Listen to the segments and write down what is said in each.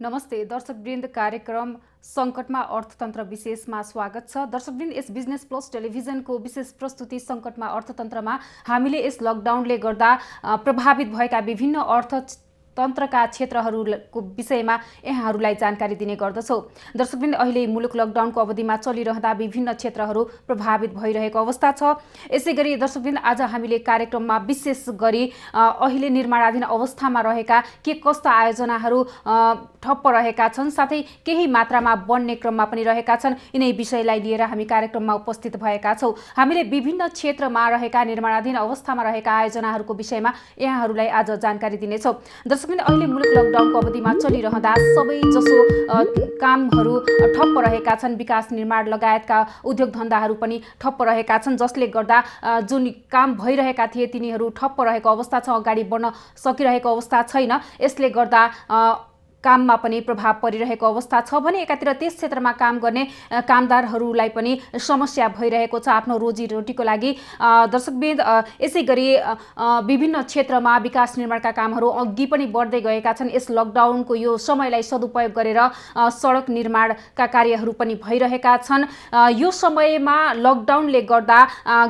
नमस्ते दर्शकवृन्द, कार्यक्रम संकटमा अर्थतन्त्र विशेषमा स्वागत छ। दर्शकवृन्द, यस बिजनेस प्लस टेलिभिजनको विशेष प्रस्तुति संकटमा अर्थतन्त्रमा हामीले यस लकडाउनले गर्दा प्रभावित भएका विभिन्न अर्थतन्त्रका क्षेत्रहरूको विषयमा यहाँहरूलाई जानकारी दिने गर्दछौँ। दर्शकवृन्द, अहिले मुलुक लकडाउनको अवधिमा चलिरहँदा विभिन्न क्षेत्रहरू प्रभावित भइरहेको अवस्था छ। यसैगरी दर्शकवृन्द, आज हामीले कार्यक्रममा विशेष गरी अहिले निर्माणाधीन अवस्थामा रहेका के कस्ता आयोजनाहरू ठप्प रहेका छन्, साथै केही मात्रामा बन्ने क्रममा पनि रहेका छन्, यिनै विषयलाई लिएर हामी कार्यक्रममा उपस्थित भएका छौँ। हामीले विभिन्न क्षेत्रमा रहेका निर्माणाधीन अवस्थामा रहेका आयोजनाहरूको विषयमा यहाँहरूलाई आज जानकारी दिनेछौँ। दर्शकवृन्द, अहिले मुलुक लकडाउनको अवधिमा चलिरहँदा सबैजसो कामहरू ठप्प रहेका छन्। विकास निर्माण लगायतका उद्योग धन्दाहरू पनि ठप्प रहेका छन्, जसले गर्दा जुन काम भइरहेका थिए तिनीहरू ठप्प रहेको अवस्था छ, अगाडि बढ्न सकिरहेको अवस्था छैन। यसले गर्दा काममा पनि प्रभाव परिरहेको अवस्था छ भने एकातिर त्यस क्षेत्रमा काम गर्ने कामदारहरूलाई पनि समस्या भइरहेको छ आफ्नो रोजीरोटीको लागि। दर्शकवृन्द, यसै गरी विभिन्न क्षेत्रमा विकास निर्माणका कामहरू अघि पनि बढ्दै गएका छन्। यस लकडाउनको यो समयलाई सदुपयोग गरेर सडक निर्माणका कार्यहरू पनि भइरहेका छन्। यो समयमा लकडाउनले गर्दा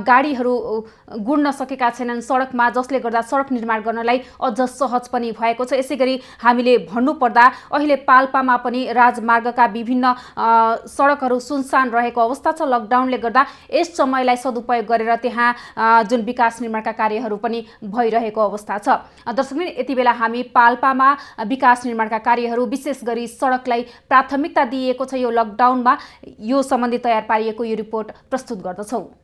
गाडीहरू गुड्न सकेका छैनन् सडकमा, जसले गर्दा सडक निर्माण गर्नलाई अझ सहज पनि भएको छ। यसै गरी हामीले भन्नुपर्दा अहिले पाल्पामा पनि राजमार्गका विभिन्न सडकहरू सुनसान रहेको अवस्था छ। लकडाउनले गर्दा यस समयलाई सदुपयोग गरेर त्यहाँ जुन विकास निर्माणका कार्यहरू पनि भइरहेको अवस्था छ। दर्शकवृन्द, यति बेला हामी पाल्पामा विकास निर्माणका कार्यहरू विशेष गरी सडकलाई प्राथमिकता दिइएको छ यो लकडाउनमा, यो सम्बन्धी तयार पारिएको यो रिपोर्ट प्रस्तुत गर्दछौँ।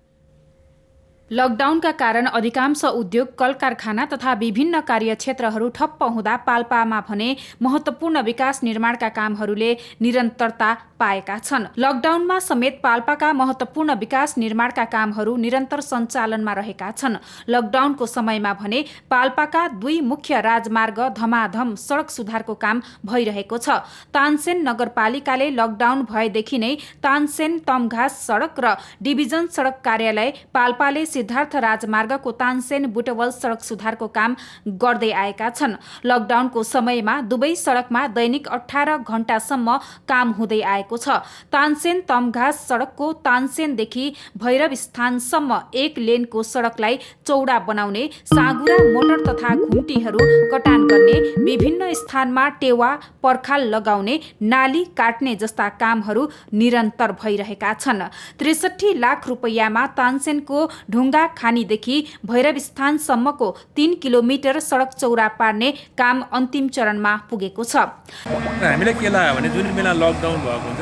लकडाउनका कारण अधिकांश उद्योग, कल कारखाना तथा विभिन्न कार्यक्षेत्रहरू ठप्प हुँदा पाल्पामा भने महत्त्वपूर्ण विकास निर्माणका कामहरूले निरन्तरता पाएका छन्। लकडाउनमा समेत पाल्पाका महत्त्वपूर्ण विकास निर्माणका कामहरू निरन्तर सञ्चालनमा रहेका छन्। लकडाउनको समयमा भने पाल्पाका दुई मुख्य राजमार्ग धमाधम सडक सुधारको काम भइरहेको छ। तानसेन नगरपालिकाले लकडाउन भएदेखि नै तानसेन तमघास सडक र डिभिजन सडक कार्यालय पाल्पाले सिद्धार्थ राजमार्गको तानसेन बुटवल सडक सुधारको काम गर्दै आएका छन्। लकडाउनको समयमा दुवै सडकमा दैनिक 18 घण्टासम्म काम हुँदै आएको छ। तानसेन तमघास सडकको तानसेनदेखि भैरव स्थानसम्म 1 लेनको सडकलाई चौडा बनाउने, साँगुरा मोटर तथा घुम्टीहरू कटान गर्ने, विभिन्न स्थानमा टेवा पर्खाल लगाउने, नाली काट्ने जस्ता कामहरू निरन्तर भइरहेका छन्। 63 लाख रुपैयाँमा तानसेनको ढुङ्गा खानीदेखि भैरव स्थानसम्मको 3 किलोमिटर सडक चौडा पार्ने काम अन्तिम चरणमा पुगेको छ। हामीलाई के लाग्यो भने जुन बेला लकडाउन भएको हुन्छ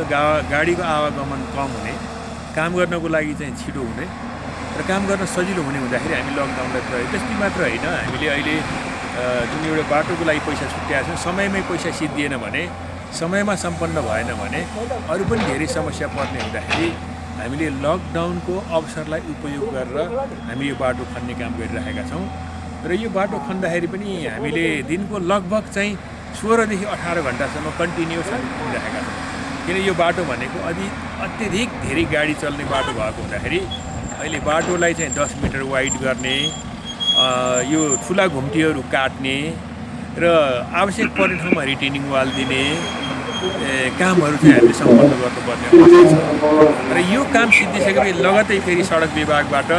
गाडीको आवागमन कम हुने, काम गर्नको लागि चाहिँ छिटो हुने र काम गर्न सजिलो हुने हुँदाखेरि हामी लकडाउनलाई प्रयोग। त्यति मात्र होइन, हामीले अहिले जुन एउटा बाटोको लागि पैसा छुट्याएको छ, समयमै पैसा सिद्धिएन भने, समयमा सम्पन्न भएन भने अरू पनि धेरै समस्या पर्ने हुँदाखेरि हामीले लकडाउनको अवसरलाई उपयोग गरेर हामी यो बाटो खन्ने काम गरिरहेका छौँ। र यो बाटो खन्दाखेरि पनि हामीले दिनको लगभग चाहिँ 16 देखि 18 घण्टासम्म कन्टिन्युस हामी खनिरहेका छौँ। किन यो बाटो भनेको अत्यधिक धेरै गाडी चल्ने बाटो भएको हुँदाखेरि अहिले बाटोलाई चाहिँ 10 मिटर वाइड गर्ने, यो ठुला घुम्टीहरू काट्ने र आवश्यक पर्ने ठाउँमा रिटेनिङ वाल दिने कामहरू चाहिँ हामीले सम्पन्न गर्नुपर्ने अवस्था छ। र यो काम सिद्धिसकेपछि लगतै फेरि सडक विभागबाट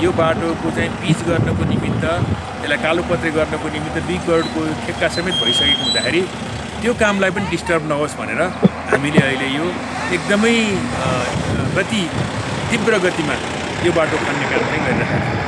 यो बाटोको चाहिँ पिच गर्नको निमित्त, यसलाई कालोपत्रे गर्नको निमित्त 2 करोडको ठेक्का समेत भइसकेको हुँदाखेरि त्यो कामलाई पनि डिस्टर्ब नहोस् भनेर हामीले अहिले यो एकदमै तीव्र गतिमा यो बाटो खन्ने काम चाहिँ गरिरहेका छौँ।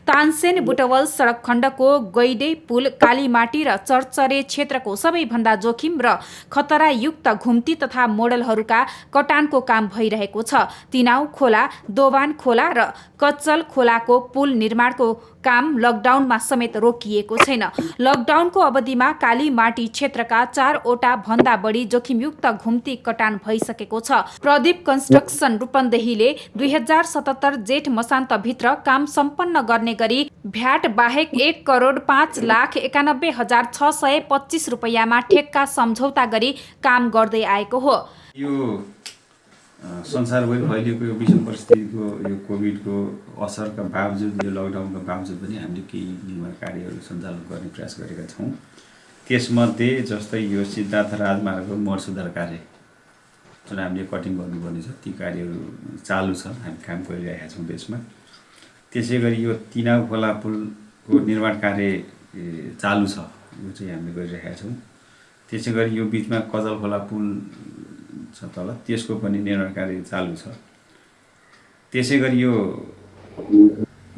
तानसेन बुटवल सडक खण्डको गैडे पुल, कालीमाटी र चरचरे क्षेत्रको सबैभन्दा जोखिम र खतरायुक्त घुम्ती तथा मोडलहरूका कटानको काम भइरहेको छ। तिनाउ खोला, दोभान खोला र कच्चल खोलाको पुल निर्माणको काम लकडाउनमा समेत रोकिएको छैन। लकडाउनको अवधिमा कालीमाटी क्षेत्रका 4 वटा भन्दा बढी जोखिमयुक्त घुम्ती कटान भइसकेको छ। प्रदीप कन्स्ट्रक्सन रूपन्देहीले 2077 जेठ मसान्तभित्र काम सम्पन्न गर्ने गरी भ्याट बाहेक 1 करोड 5,91,625 रुपैयाँमा ठेक्का सम्झौता गरी काम गर्दै आएको हो। यो संसारभरि फैलिएको यो विषम परिस्थितिको यो कोभिडको असरका बावजुद, यो लकडाउनका बावजुद पनि हामीले केही निर्माण कार्यहरू सञ्चालन गर्ने प्रयास गरेका छौँ। त्यसमध्ये जस्तै यो सिद्धार्थ राजमार्गको मोड सुधार कार्य जुन हामीले कटिङ गर्नुपर्ने छ ती कार्यहरू चालु छ, हामी काम गरिरहेका छौँ त्यसमा। त्यसै गरी यो तिनाउ खोला पुलको निर्माण कार्य चालु छ, यो चाहिँ हामीले गरिरहेका छौँ। त्यसै गरी यो बिचमा कजल खोला पुल छ तल, त्यसको पनि निर्माण कार्य चालु छ। त्यसै गरी यो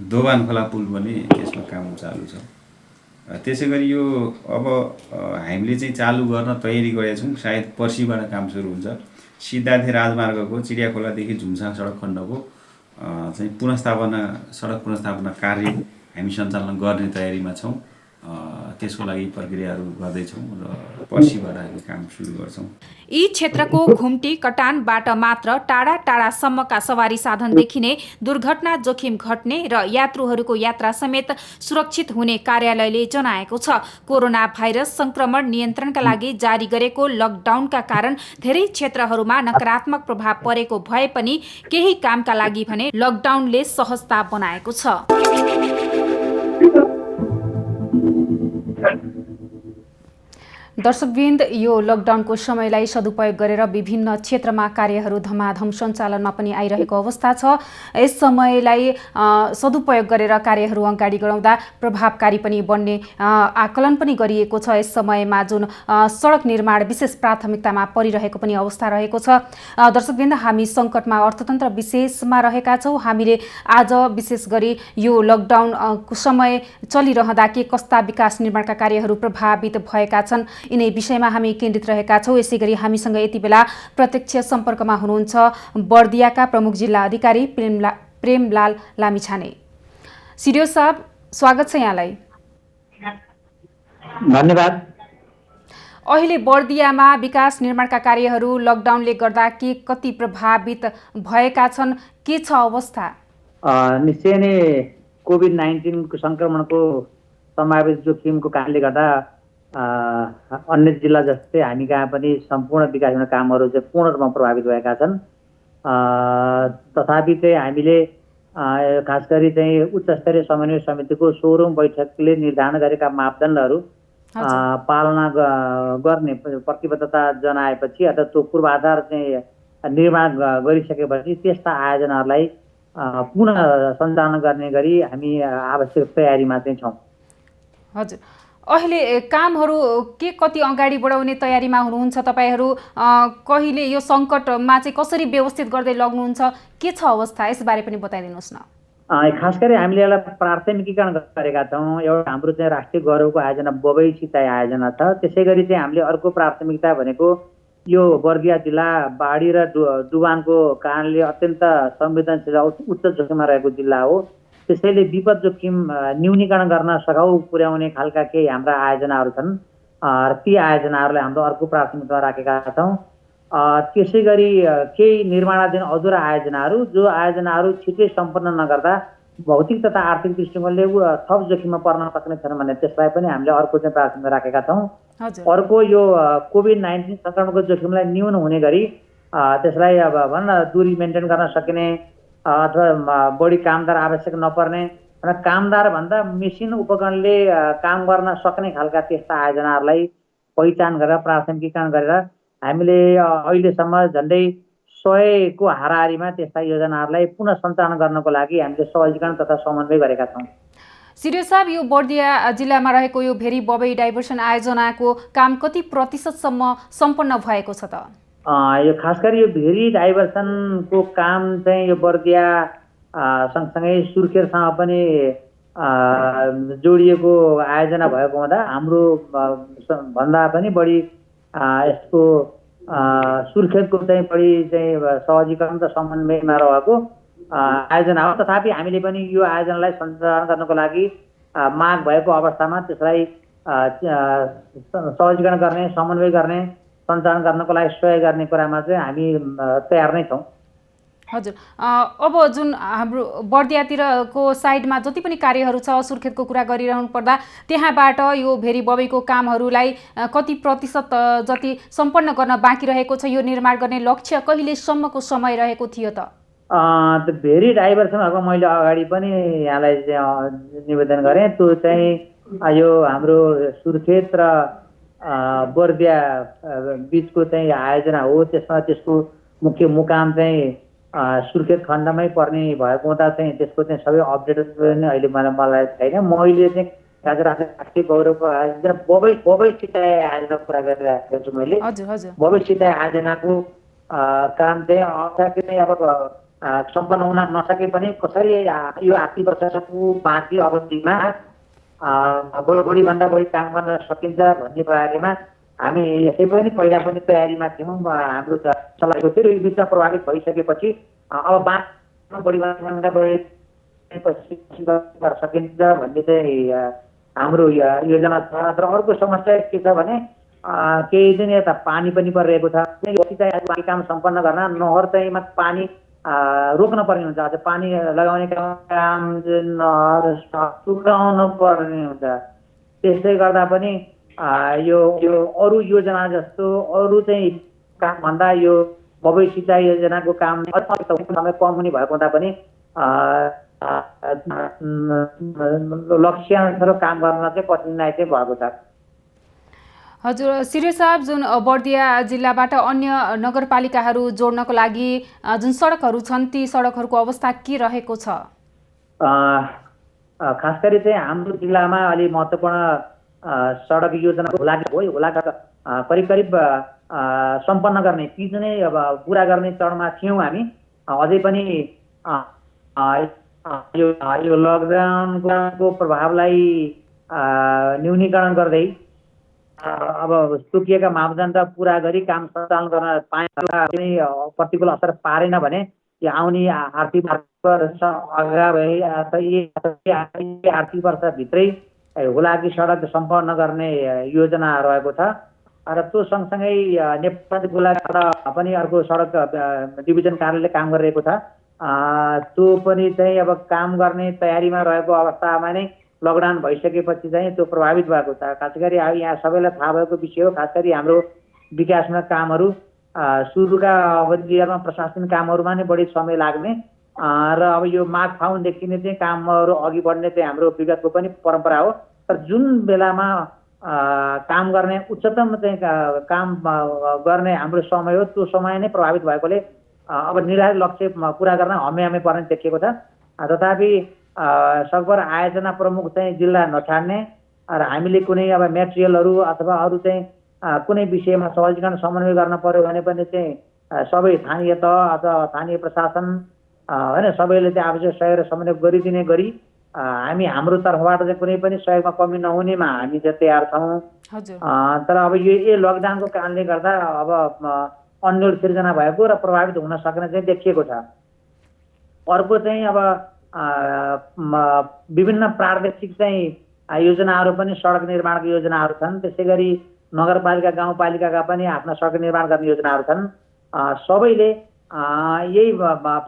दोभान खोला पुल पनि त्यसमा काम चालु छ। त्यसै गरी यो अब हामीले चाहिँ चालु गर्न तयारी गरेका छौँ, सायद पर्सिबाट काम सुरु हुन्छ। सिद्धार्थ राजमार्गको चिडियाखोलादेखि झुम्सा सडक खण्डको चाहिँ सडक पुनर्स्थापना कार्य हामी सञ्चालन गर्ने तयारीमा छौँ। त्यसको लागि प्रक्रियाहरू गर्दैछौँ र पर्सिबाट हामी काम सुरु गर्छौँ। यी क्षेत्रको घुम्टी कटानबाट मात्र टाढा टाढासम्मका सवारी साधन देखिने, दुर्घटना जोखिम घट्ने र यात्रुहरूको यात्रा समेत सुरक्षित हुने कार्यालयले जनाएको छ। कोरोना भाइरस संक्रमण नियन्त्रणका लागि जारी गरेको लकडाउनका कारण धेरै क्षेत्रहरूमा नकारात्मक प्रभाव परेको भए पनि केही कामका लागि भने लकडाउनले सहजता बनाएको छ। दर्शकवृन्द, यो लकडाउनको समयलाई सदुपयोग गरेर विभिन्न क्षेत्रमा कार्यहरू धमाधम सञ्चालनमा पनि आइरहेको अवस्था छ। यस समयलाई सदुपयोग गरेर कार्यहरू अगाडि बढाउँदा प्रभावकारी पनि बन्ने आकलन पनि गरिएको छ। यस समयमा जुन सडक निर्माण विशेष प्राथमिकतामा परिरहेको पनि अवस्था रहेको छ। दर्शकवृन्द, हामी सङ्कटमा अर्थतन्त्र विशेषमा रहेका छौँ। हामीले आज विशेष गरी यो लकडाउनको समय चलिरहँदा के कस्ता विकास निर्माणका कार्यहरू प्रभावित भएका छन् यिनै विषयमा हामी केन्द्रित रहेका छौँ। यसै गरी हामीसँग यति बेला प्रत्यक्ष सम्पर्कमा हुनुहुन्छ बर्दियाका प्रमुख जिल्ला अधिकारी प्रेमलाल लामिछाने। सिडिओ साहब, स्वागत छ यहाँलाई। धन्यवाद। अहिले बर्दियामा विकास निर्माणका कार्यहरू लकडाउनले गर्दा के कति प्रभावित भएका छन्, के छ अवस्था? निश्चय नै कोभिड-19 संक्रमणको सम्भावित जोखिमको कारणले गर्दा अन्य जिल्ला जस्तै हामी कहाँ पनि सम्पूर्ण विकास निर्माण कामहरू चाहिँ पूर्ण रूपमा प्रभावित भएका छन्। तथापि चाहिँ हामीले खास गरी चाहिँ उच्च स्तरीय समन्वय समितिको 16औं बैठकले निर्धारण गरेका मापदण्डहरू पालना गर्ने प्रतिबद्धता जनाएपछि अथवा त्यो पूर्वाधार चाहिँ निर्माण गरिसकेपछि त्यस्ता आयोजनाहरूलाई पुनः सञ्चालन गर्ने गरी हामी आवश्यक तयारीमा चाहिँ छौँ। हजुर, अहिले कामहरू के कति अगाडि बढाउने तयारीमा हुनुहुन्छ तपाईँहरू? कहिले यो सङ्कटमा चाहिँ कसरी व्यवस्थित गर्दै लग्नुहुन्छ, के छ अवस्था, यसबारे पनि बताइदिनुहोस् न। खास गरी हामीले यसलाई प्राथमिकीकरण गरेका छौँ। एउटा हाम्रो चाहिँ राष्ट्रिय गौरवको आयोजना बबई सिँचाइ आयोजना छ। त्यसै गरी चाहिँ हामीले अर्को प्राथमिकता भनेको यो बर्दिया जिल्ला बाढी र डुबानको कारणले अत्यन्त संवेदनशील उच्च जोखिममा रहेको जिल्ला हो। त्यसैले विपद जोखिम न्यूनीकरण गर्न सघाउ पुर्याउने खालका केही हाम्रा आयोजनाहरू छन् र ती आयोजनाहरूलाई हाम्रो अर्को प्राथमिकता राखेका छौँ। त्यसै गरी केही निर्माणाधीन अधुरा आयोजनाहरू जो आयोजनाहरू छिटै सम्पन्न नगर्दा भौतिक तथा आर्थिक दृष्टिकोणले थप जोखिममा पर्न सक्ने छन् भने त्यसलाई पनि हामीले अर्को चाहिँ प्राथमिकता राखेका छौँ। अर्को यो कोभिड-19 संक्रमणको जोखिमलाई न्यून हुने गरी त्यसलाई अब भन्न दूरी मेन्टेन गर्न सकिने अथवा बढी कामदार आवश्यक नपर्ने र कामदार भन्दा मेसिन उपकरणले काम गर्न सक्ने खालका त्यस्ता आयोजनाहरूलाई पहिचान गरेर प्राथमिकीकरण गरेर हामीले अहिलेसम्म झन्डै 100 को हाराहारीमा त्यस्ता योजनाहरूलाई पुनः सञ्चालन गर्नको लागि हामीले सहजीकरण तथा समन्वय गरेका छौँ। सिडिओ साहब, यो बर्दिया जिल्लामा रहेको यो भेरी बबई डाइभर्सन आयोजनाको काम कति प्रतिशतसम्म सम्पन्न भएको छ त? यो खास गरी यो भेरी डाइभर्सनको काम चाहिँ यो बर्दिया सँगसँगै सुर्खेतसँग पनि जोडिएको आयोजना भएको हुँदा हाम्रो भन्दा पनि बढी यसको सुर्खेतको चाहिँ बढी चाहिँ सहजीकरण र समन्वयमा रहेको आयोजना हो। तथापि हामीले पनि यो आयोजनालाई सञ्चालन गर्नको लागि माग भएको अवस्थामा त्यसलाई सहजीकरण गर्ने, समन्वय गर्ने, सञ्चालन गर्नको लागि सहयोग गर्ने कुरामा चाहिँ हामी तयार नै छौँ। हजुर, अब जुन हाम्रो बर्दियातिरको साइडमा जति पनि कार्यहरू छ, सुर्खेतको कुरा गरिरहनु पर्दा त्यहाँबाट यो भेरी बबईको कामहरूलाई कति प्रतिशत जति सम्पन्न गर्न बाँकी रहेको छ? यो निर्माण गर्ने लक्ष्य कहिलेसम्मको समय रहेको थियो त? भेरी डाइभर्सनको मैले अगाडि पनि यहाँलाई निवेदन गरेँ। त्यो चाहिँ यो हाम्रो सुर्खेत र बर्दिया बिचको चाहिँ आयोजना हो। त्यसमा त्यसको मुख्य मुकाम चाहिँ सुर्खेत खण्डमै पर्ने भएको हुँदा चाहिँ त्यसको चाहिँ सबै अपडेट पनि अहिले मलाई छैन। मैले चाहिँ आज राष्ट्रिय गौरवको आयोजना बबई सिँचाइ आयोजनाको कुरा गरिरहेको छु मैले। बबई सिँचाइ आयोजनाको काम चाहिँ असाध्यै अब सम्पन्न हुन नसके पनि कसरी यो आर्थिक वर्षको बाँकी अवधिमा बढीभन्दा बढी काम गर्न सकिन्छ भन्ने बारेमा हामी यसै पनि पहिला पनि तयारीमा थियौँ। हाम्रो सल्लाहको थियो। यो बिचमा प्रभावित भइसकेपछि अब बढीभन्दा बढी सकिन्छ भन्ने चाहिँ हाम्रो योजना छ। तर अर्को समस्या के छ भने केही दिन यता पानी पनि परिरहेको छ। काम सम्पन्न गर्न नहर चाहिँ पानी रोक्न पर्ने हुन्छ। अझ पानी लगाउने काम नहर सुकाउन पर्ने हुन्छ। त्यसले गर्दा पनि यो अरू योजना जस्तो अरू चाहिँ कामभन्दा यो बबई सिँचाइ योजनाको काम समय कम हुने भएको हुँदा पनि लक्ष्यानुसार काम गर्न चाहिँ कठिनाइ चाहिँ भएको छ। हजुर सिरे साहब, जुन बर्दिया जिल्लाबाट अन्य नगरपालिकाहरू जोड्नको लागि जुन सडकहरू छन् ती सडकहरूको अवस्था के रहेको छ? खास गरी चाहिँ हाम्रो जिल्लामा अलि महत्त्वपूर्ण सडक योजना हुलाका करिब सम्पन्न गर्ने ती नै अब पुरा गर्ने चरणमा थियौँ हामी। अझै पनि यो लकडाउनको प्रभावलाई न्यूनीकरण गर्दै अब तोकिएका मापदण्ड पुरा गरी काम सञ्चालन गर्न पाए प्रतिकूल असर पारेन भने यो आउने आर्थिक वर्ष अगावै आर्थिक वर्षभित्रै हुलाकी सडक सम्पन्न गर्ने योजना रहेको छ। र त्यो सँगसँगै नेपाल गोलाघाट पनि अर्को सडक डिभिजन कार्यालयले काम गरिरहेको छ। त्यो पनि चाहिँ अब काम गर्ने तयारीमा रहेको अवस्थामा नै लकडाउन भइसकेपछि चाहिँ त्यो प्रभावित भएको छ। खास गरी यहाँ सबैलाई थाहा भएको विषय हो। खास गरी हाम्रो विकासमूलक कामहरू सुरुका अवधिमा प्रशासन कामहरूमा नै बढी समय लाग्ने र अब यो माघ फाउनदेखि नै चाहिँ कामहरू अघि बढ्ने चाहिँ हाम्रो विगतको पनि परम्परा हो। तर जुन बेलामा काम गर्ने उच्चतम चाहिँ काम गर्ने हाम्रो समय हो त्यो समय नै प्रभावित भएकोले अब निर्धारित लक्ष्य पुरा गर्न हमे पर्ने देखिएको छ। तथापि सकभर आयोजना प्रमुख चाहिँ जिल्ला नछाड्ने र हामीले कुनै अब मेटेरियलहरू अथवा अरू चाहिँ कुनै विषयमा सहजीकरण समन्वय गर्न पर्यो भने पनि चाहिँ सबै स्थानीय तह अथवा स्थानीय प्रशासन होइन सबैले चाहिँ आवश्यक सहयोग र समन्वय गरिदिने गरी हामी हाम्रो तर्फबाट चाहिँ कुनै पनि सहयोगमा कमी नहुनेमा हामी चाहिँ तयार छौँ। तर अब यो लकडाउनको कारणले गर्दा अब अन्यल सिर्जना भएको र प्रभावित हुन सक्ने चाहिँ देखिएको छ। अर्को चाहिँ अब विभिन्न प्रादेशिक चाहिँ योजनाहरू पनि सडक निर्माणको योजनाहरू छन्। त्यसै गरी नगरपालिका गाउँपालिकाका पनि आफ्ना सडक निर्माण गर्ने योजनाहरू छन्। सबैले यही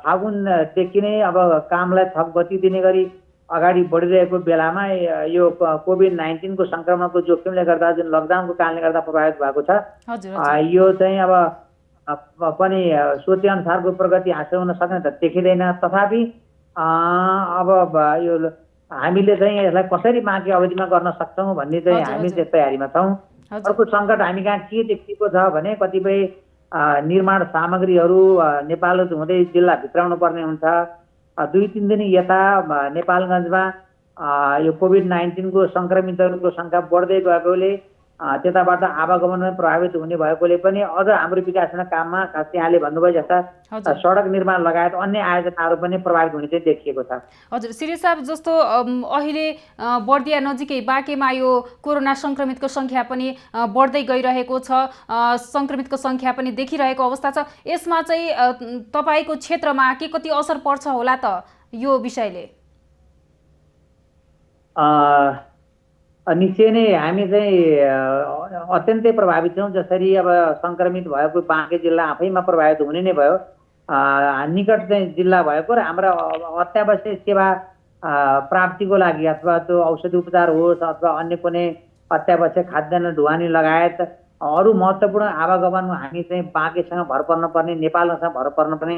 फागुनदेखि नै अब कामलाई थप गति दिने गरी अगाडि बढिरहेको बेलामा यो कोभिड-19 को सङ्क्रमणको जोखिमले गर्दा जुन लकडाउनको कारणले गर्दा प्रभावित भएको छ यो चाहिँ अब पनि सोचे अनुसारको प्रगति हासिल हुन सक्ने त देखिँदैन। तथापि अब यो हामीले चाहिँ यसलाई कसरी बाँकी अवधिमा गर्न सक्छौँ भन्ने चाहिँ हामी चाहिँ तयारीमा छौँ। अर्को सङ्कट हामी कहाँ के देखिएको छ भने कतिपय निर्माण सामग्रीहरू नेपाल हुँदै जिल्ला भित्राउनु पर्ने हुन्छ। 2-3 दिन यता नेपालगञ्जमा यो कोभिड-19 को सङ्क्रमितहरूको सङ्ख्या बढ्दै गएकोले त्यताबाट आवागमनमा प्रभावित हुने भएकोले पनि अझ हाम्रो विकासना काममा खास यहाँले भन्नुभयो जस्ता सडक निर्माण लगायत अन्य आयोजनाहरू पनि प्रभावित हुने चाहिँ देखिएको छ। हजुर सिरे साहब, जस्तो अहिले बर्दिया नजिकै बाँकेमा यो कोरोना सङ्क्रमितको सङ्ख्या पनि बढ्दै गइरहेको छ, सङ्क्रमितको सङ्ख्या पनि देखिरहेको अवस्था छ। यसमा चाहिँ तपाईँको क्षेत्रमा के कति असर पर्छ होला त यो विषयले? निश्चय नै हामी चाहिँ अत्यन्तै प्रभावित छौँ। जसरी अब सङ्क्रमित भएको बाँके जिल्ला आफैमा प्रभावित हुने नै भयो। निकट चाहिँ जिल्ला भएको र हाम्रा अत्यावश्यक सेवा प्राप्तिको लागि अथवा त्यो औषधि उपचार होस् अथवा अन्य कुनै अत्यावश्यक खाद्यान्न ढुवानी लगायत अरू महत्त्वपूर्ण आवागमनमा हामी चाहिँ बाँकेसँग भर पर्नुपर्ने, नेपालसँग भर पर्नुपर्ने,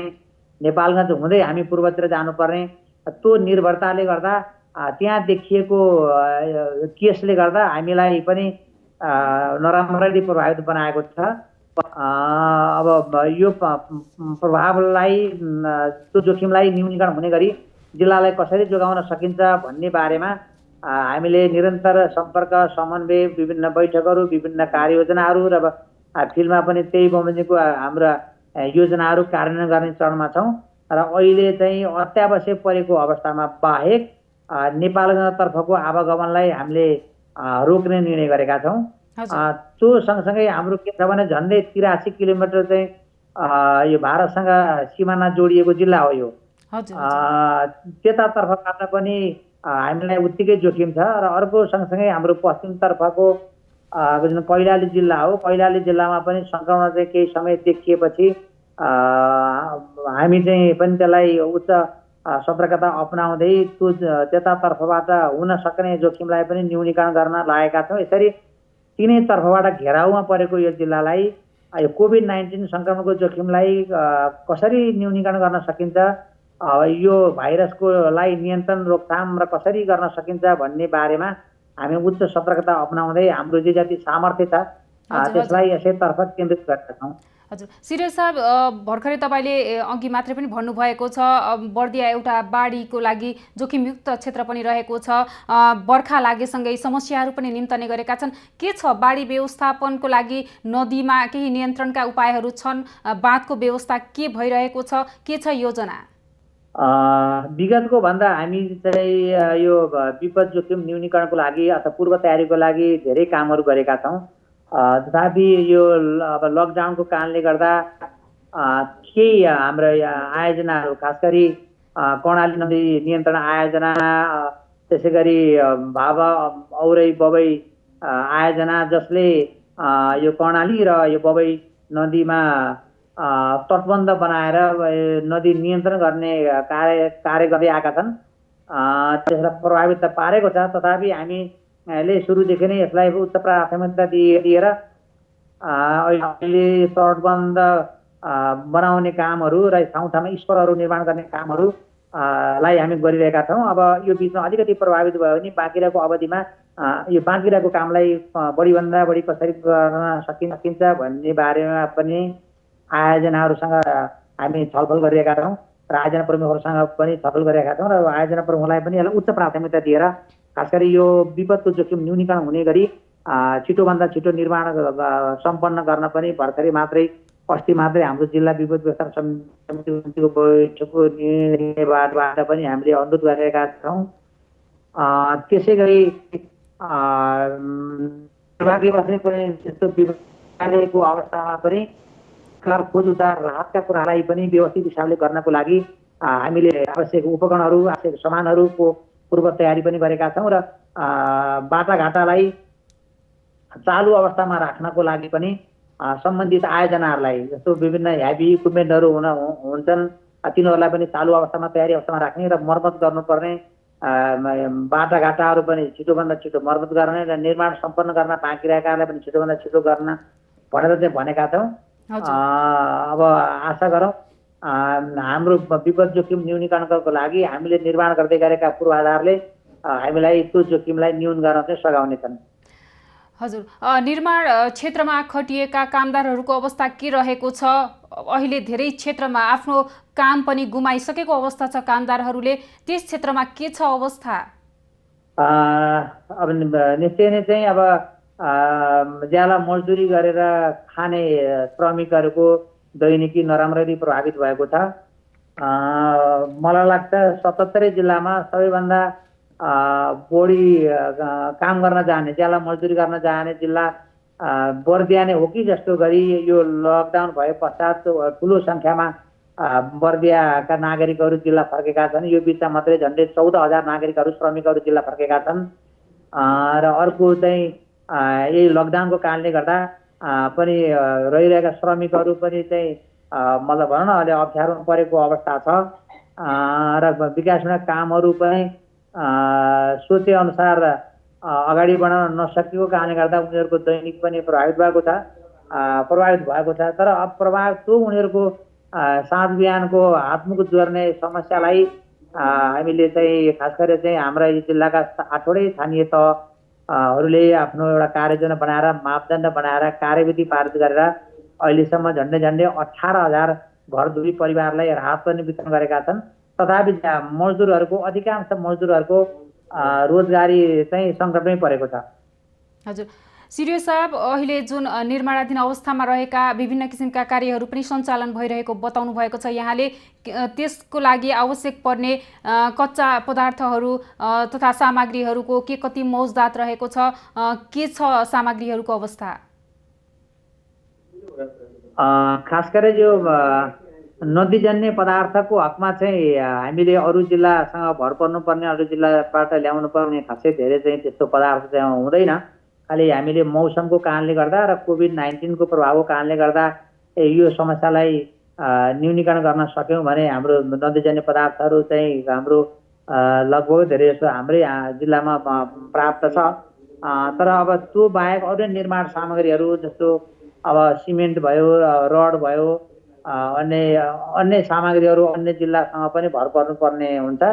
नेपालगञ्ज हुँदै हामी पूर्वतिर जानुपर्ने त्यो निर्भरताले गर्दा त्यहाँ देखिएको केसले गर्दा हामीलाई पनि नराम्ररी प्रभावित बनाएको छ। अब यो प्रभावलाई त्यो जोखिमलाई न्यूनीकरण हुने गरी जिल्लालाई कसरी जोगाउन सकिन्छ भन्ने बारेमा हामीले निरन्तर सम्पर्क समन्वय विभिन्न बैठकहरू विभिन्न कार्ययोजनाहरू र फिल्डमा पनि त्यही बमोजिमको हाम्रा योजनाहरू कार्यान्वयन गर्ने चरणमा छौँ र अहिले चाहिँ अत्यावश्यक परेको अवस्थामा बाहेक नेपालतर्फको आवागमनलाई हामीले रोक्ने निर्णय गरेका छौँ। त्यो सँगसँगै हाम्रो के छ भने झन्डै 83 किलोमिटर चाहिँ यो भारतसँग सिमाना जोडिएको जिल्ला हो यो। त्यतातर्फबाट पनि हामीलाई उत्तिकै जोखिम छ र अर्को सँगसँगै हाम्रो पश्चिमतर्फको जुन कैलाली जिल्ला हो, कैलाली जिल्लामा पनि सङ्क्रमण चाहिँ केही समय देखिएपछि हामी चाहिँ पनि त्यसलाई उच्च सतर्कता अपनाउँदै त्यो त्यतातर्फबाट हुन सक्ने जोखिमलाई पनि न्यूनीकरण गर्न लागेका छौँ। यसरी तिनै तर्फबाट घेराउमा परेको यो जिल्लालाई यो कोभिड-19 सङ्क्रमणको जोखिमलाई कसरी न्यूनीकरण गर्न सकिन्छ, यो भाइरसकोलाई नियन्त्रण रोकथाम र कसरी गर्न सकिन्छ भन्ने बारेमा हामी उच्च सतर्कता अपनाउँदै हाम्रो जे जति सामर्थ्य छ त्यसलाई यसैतर्फ केन्द्रित गरेका छौँ। हजुर सिरे साहब, भर्खरै तपाईँले अघि मात्रै पनि भन्नुभएको छ बर्दिया एउटा बाढीको लागि जोखिमयुक्त क्षेत्र पनि रहेको छ, बर्खा लागेसँगै समस्याहरू पनि निम्तने गरेका छन्। के छ बाढी व्यवस्थापनको लागि नदीमा केही नियन्त्रणका उपायहरू छन्? बाँधको व्यवस्था के भइरहेको छ? के छ योजना? विगतको भन्दा हामी चाहिँ यो विपद जोखिम न्यूनीकरणको लागि अथवा पूर्व तयारीको लागि धेरै कामहरू गरेका छौँ। तथापि यो अब लकडाउनको कारणले गर्दा केही हाम्रो आयोजनाहरू खास गरी कर्णाली नदी नियन्त्रण आयोजना, त्यसै गरी भावा औरै बबई आयोजना जसले यो कर्णाली र यो बबई नदीमा तटबन्ध बनाएर नदी नियन्त्रण गर्ने कार्य गर्दै आएका छन्। त्यसलाई प्रभावित त पारेको छ, तथापि हामीले सुरुदेखि नै यसलाई उच्च प्राथमिकता दिएर अहिले तटबन्ध बनाउने कामहरू र ठाउँ ठाउँमा स्परहरू निर्माण गर्ने कामहरू लाई हामी गरिरहेका छौँ। अब यो बिचमा अलिकति प्रभावित भयो भने बाँकी रहेको अवधिमा यो बाँकी रहेको कामलाई बढीभन्दा बढी कसरी गर्न सकिन्छ भन्ने बारेमा पनि आयोजनाहरूसँग हामी छलफल गरिरहेका छौँ र आयोजना प्रमुखहरूसँग पनि छलफल गरिरहेका छौँ र आयोजना प्रमुखलाई पनि यसलाई उच्च प्राथमिकता दिएर खास गरी यो विपदको जोखिम न्यूनीकरण हुने गरी छिटोभन्दा छिटो निर्माण सम्पन्न गर्न पनि भर्खरै मात्रै अस्ति मात्रै हाम्रो जिल्ला विपद व्यवस्थापन समितिको बैठकको निर्णयबाट पनि हामीले अनुरोध गरेका छौँ। त्यसै गरी त्यस्तो विभागको अवस्थामा पनि खोज उद्धार राहतका कुरालाई पनि व्यवस्थित हिसाबले गर्नको लागि हामीले आवश्यक उपकरणहरू आवश्यक सामानहरूको पूर्व तयारी पनि गरेका छौँ र बाटाघाटालाई चालु अवस्थामा राख्नको लागि पनि सम्बन्धित आयोजनाहरूलाई जस्तो विभिन्न हेभी इक्विपमेन्टहरू हुन्छन् तिनीहरूलाई पनि चालु अवस्थामा तयारी अवस्थामा राख्ने र मर्मत गर्नुपर्ने बाटाघाटाहरू पनि छिटोभन्दा छिटो मर्मत गर्ने र निर्माण सम्पन्न गर्न बाँकी रहेकाहरूलाई पनि छिटोभन्दा छिटो गर्न भनेर चाहिँ भनेका छौँ। अब आशा गरौँ हाम्रो विपद जोखिम न्यूनीकरणको लागि हामीले निर्माण गर्दै गरेका पूर्वाधारले हामीलाई त्यो जोखिमलाई न्यून गर्न चाहिँ सघाउनेछन्। हजुर, निर्माण क्षेत्रमा खटिएका कामदारहरूको अवस्था के रहेको छ? अहिले धेरै क्षेत्रमा आफ्नो काम पनि गुमाइसकेको अवस्था छ कामदारहरूले, त्यस क्षेत्रमा के छ अवस्था? अब निश्चय नै चाहिँ अब ज्याला मजदुरी गरेर खाने श्रमिकहरूको दैनिकी नराम्ररी प्रभावित भएको छ। मलाई लाग्छ 77 जिल्लामा सबैभन्दा बढी काम गर्न जाने ज्याला मजदुरी गर्न जाने जिल्ला बर्दिया नै हो कि जस्तो गरी यो लकडाउन भए पश्चात ठुलो सङ्ख्यामा बर्दियाका नागरिकहरू जिल्ला फर्केका छन्। यो बिचमा मात्रै झन्डै 14,000 नागरिकहरू श्रमिकहरू जिल्ला फर्केका छन् र अर्को चाहिँ यही लकडाउनको कारणले गर्दा पनि रहिरहेका श्रमिकहरू पनि चाहिँ मतलब भनौँ न अहिले अप्ठ्यारोमा परेको अवस्था छ र विकासमूलक कामहरू पनि सोचे अनुसार अगाडि बढाउन नसकेको कारणले गर्दा उनीहरूको दैनिक पनि प्रभावित भएको छ। तर अब प्रभावित त्यो उनीहरूको साँझ बिहानको हातमुख जोड्ने समस्यालाई हामीले चाहिँ खास गरी चाहिँ हाम्रा जिल्लाका 8वटै स्थानीय तह हरूले आफ्नो एउटा कार्ययोजना बनाएर मापदण्ड बनाएर कार्यविधि पारित गरेर अहिलेसम्म झन्डै 18,000 घरधुरी परिवारलाई राहत पनि वितरण गरेका छन्। तथापि मजदुरहरूको अधिकांश मजदुरहरूको रोजगारी चाहिँ सङ्कटमै परेको छ। हजुर सिडिओ साहब, अहिले जुन निर्माणाधीन अवस्थामा रहेका विभिन्न किसिमका कार्यहरू पनि सञ्चालन भइरहेको बताउनु भएको छ यहाँले, त्यसको लागि आवश्यक पर्ने कच्चा पदार्थहरू तथा सामग्रीहरूको के कति मौजदात रहेको छ, के छ सामग्रीहरूको अवस्था? खास गरेर यो नदीजन्य पदार्थको हकमा चाहिँ हामीले अरू जिल्लासँग भर पर्नुपर्ने, अरू जिल्लाबाट ल्याउनु पर्ने खासै धेरै चाहिँ त्यस्तो पदार्थ चाहिँ हुँदैन। खालि हामीले मौसमको कारणले गर्दा र कोभिड-19 को प्रभावको कारणले गर्दा यो समस्यालाई न्यूनीकरण गर्न सक्यौँ भने हाम्रो नदीजन्य पदार्थहरू चाहिँ हाम्रो लगभग धेरै जस्तो हाम्रै जिल्लामा प्राप्त छ। तर अब त्यो बाहेक अरू निर्माण सामग्रीहरू जस्तो अब सिमेन्ट भयो, रड भयो, अन्य सामग्रीहरू अन्य जिल्लासँग पनि भर पर्नुपर्ने हुन्छ।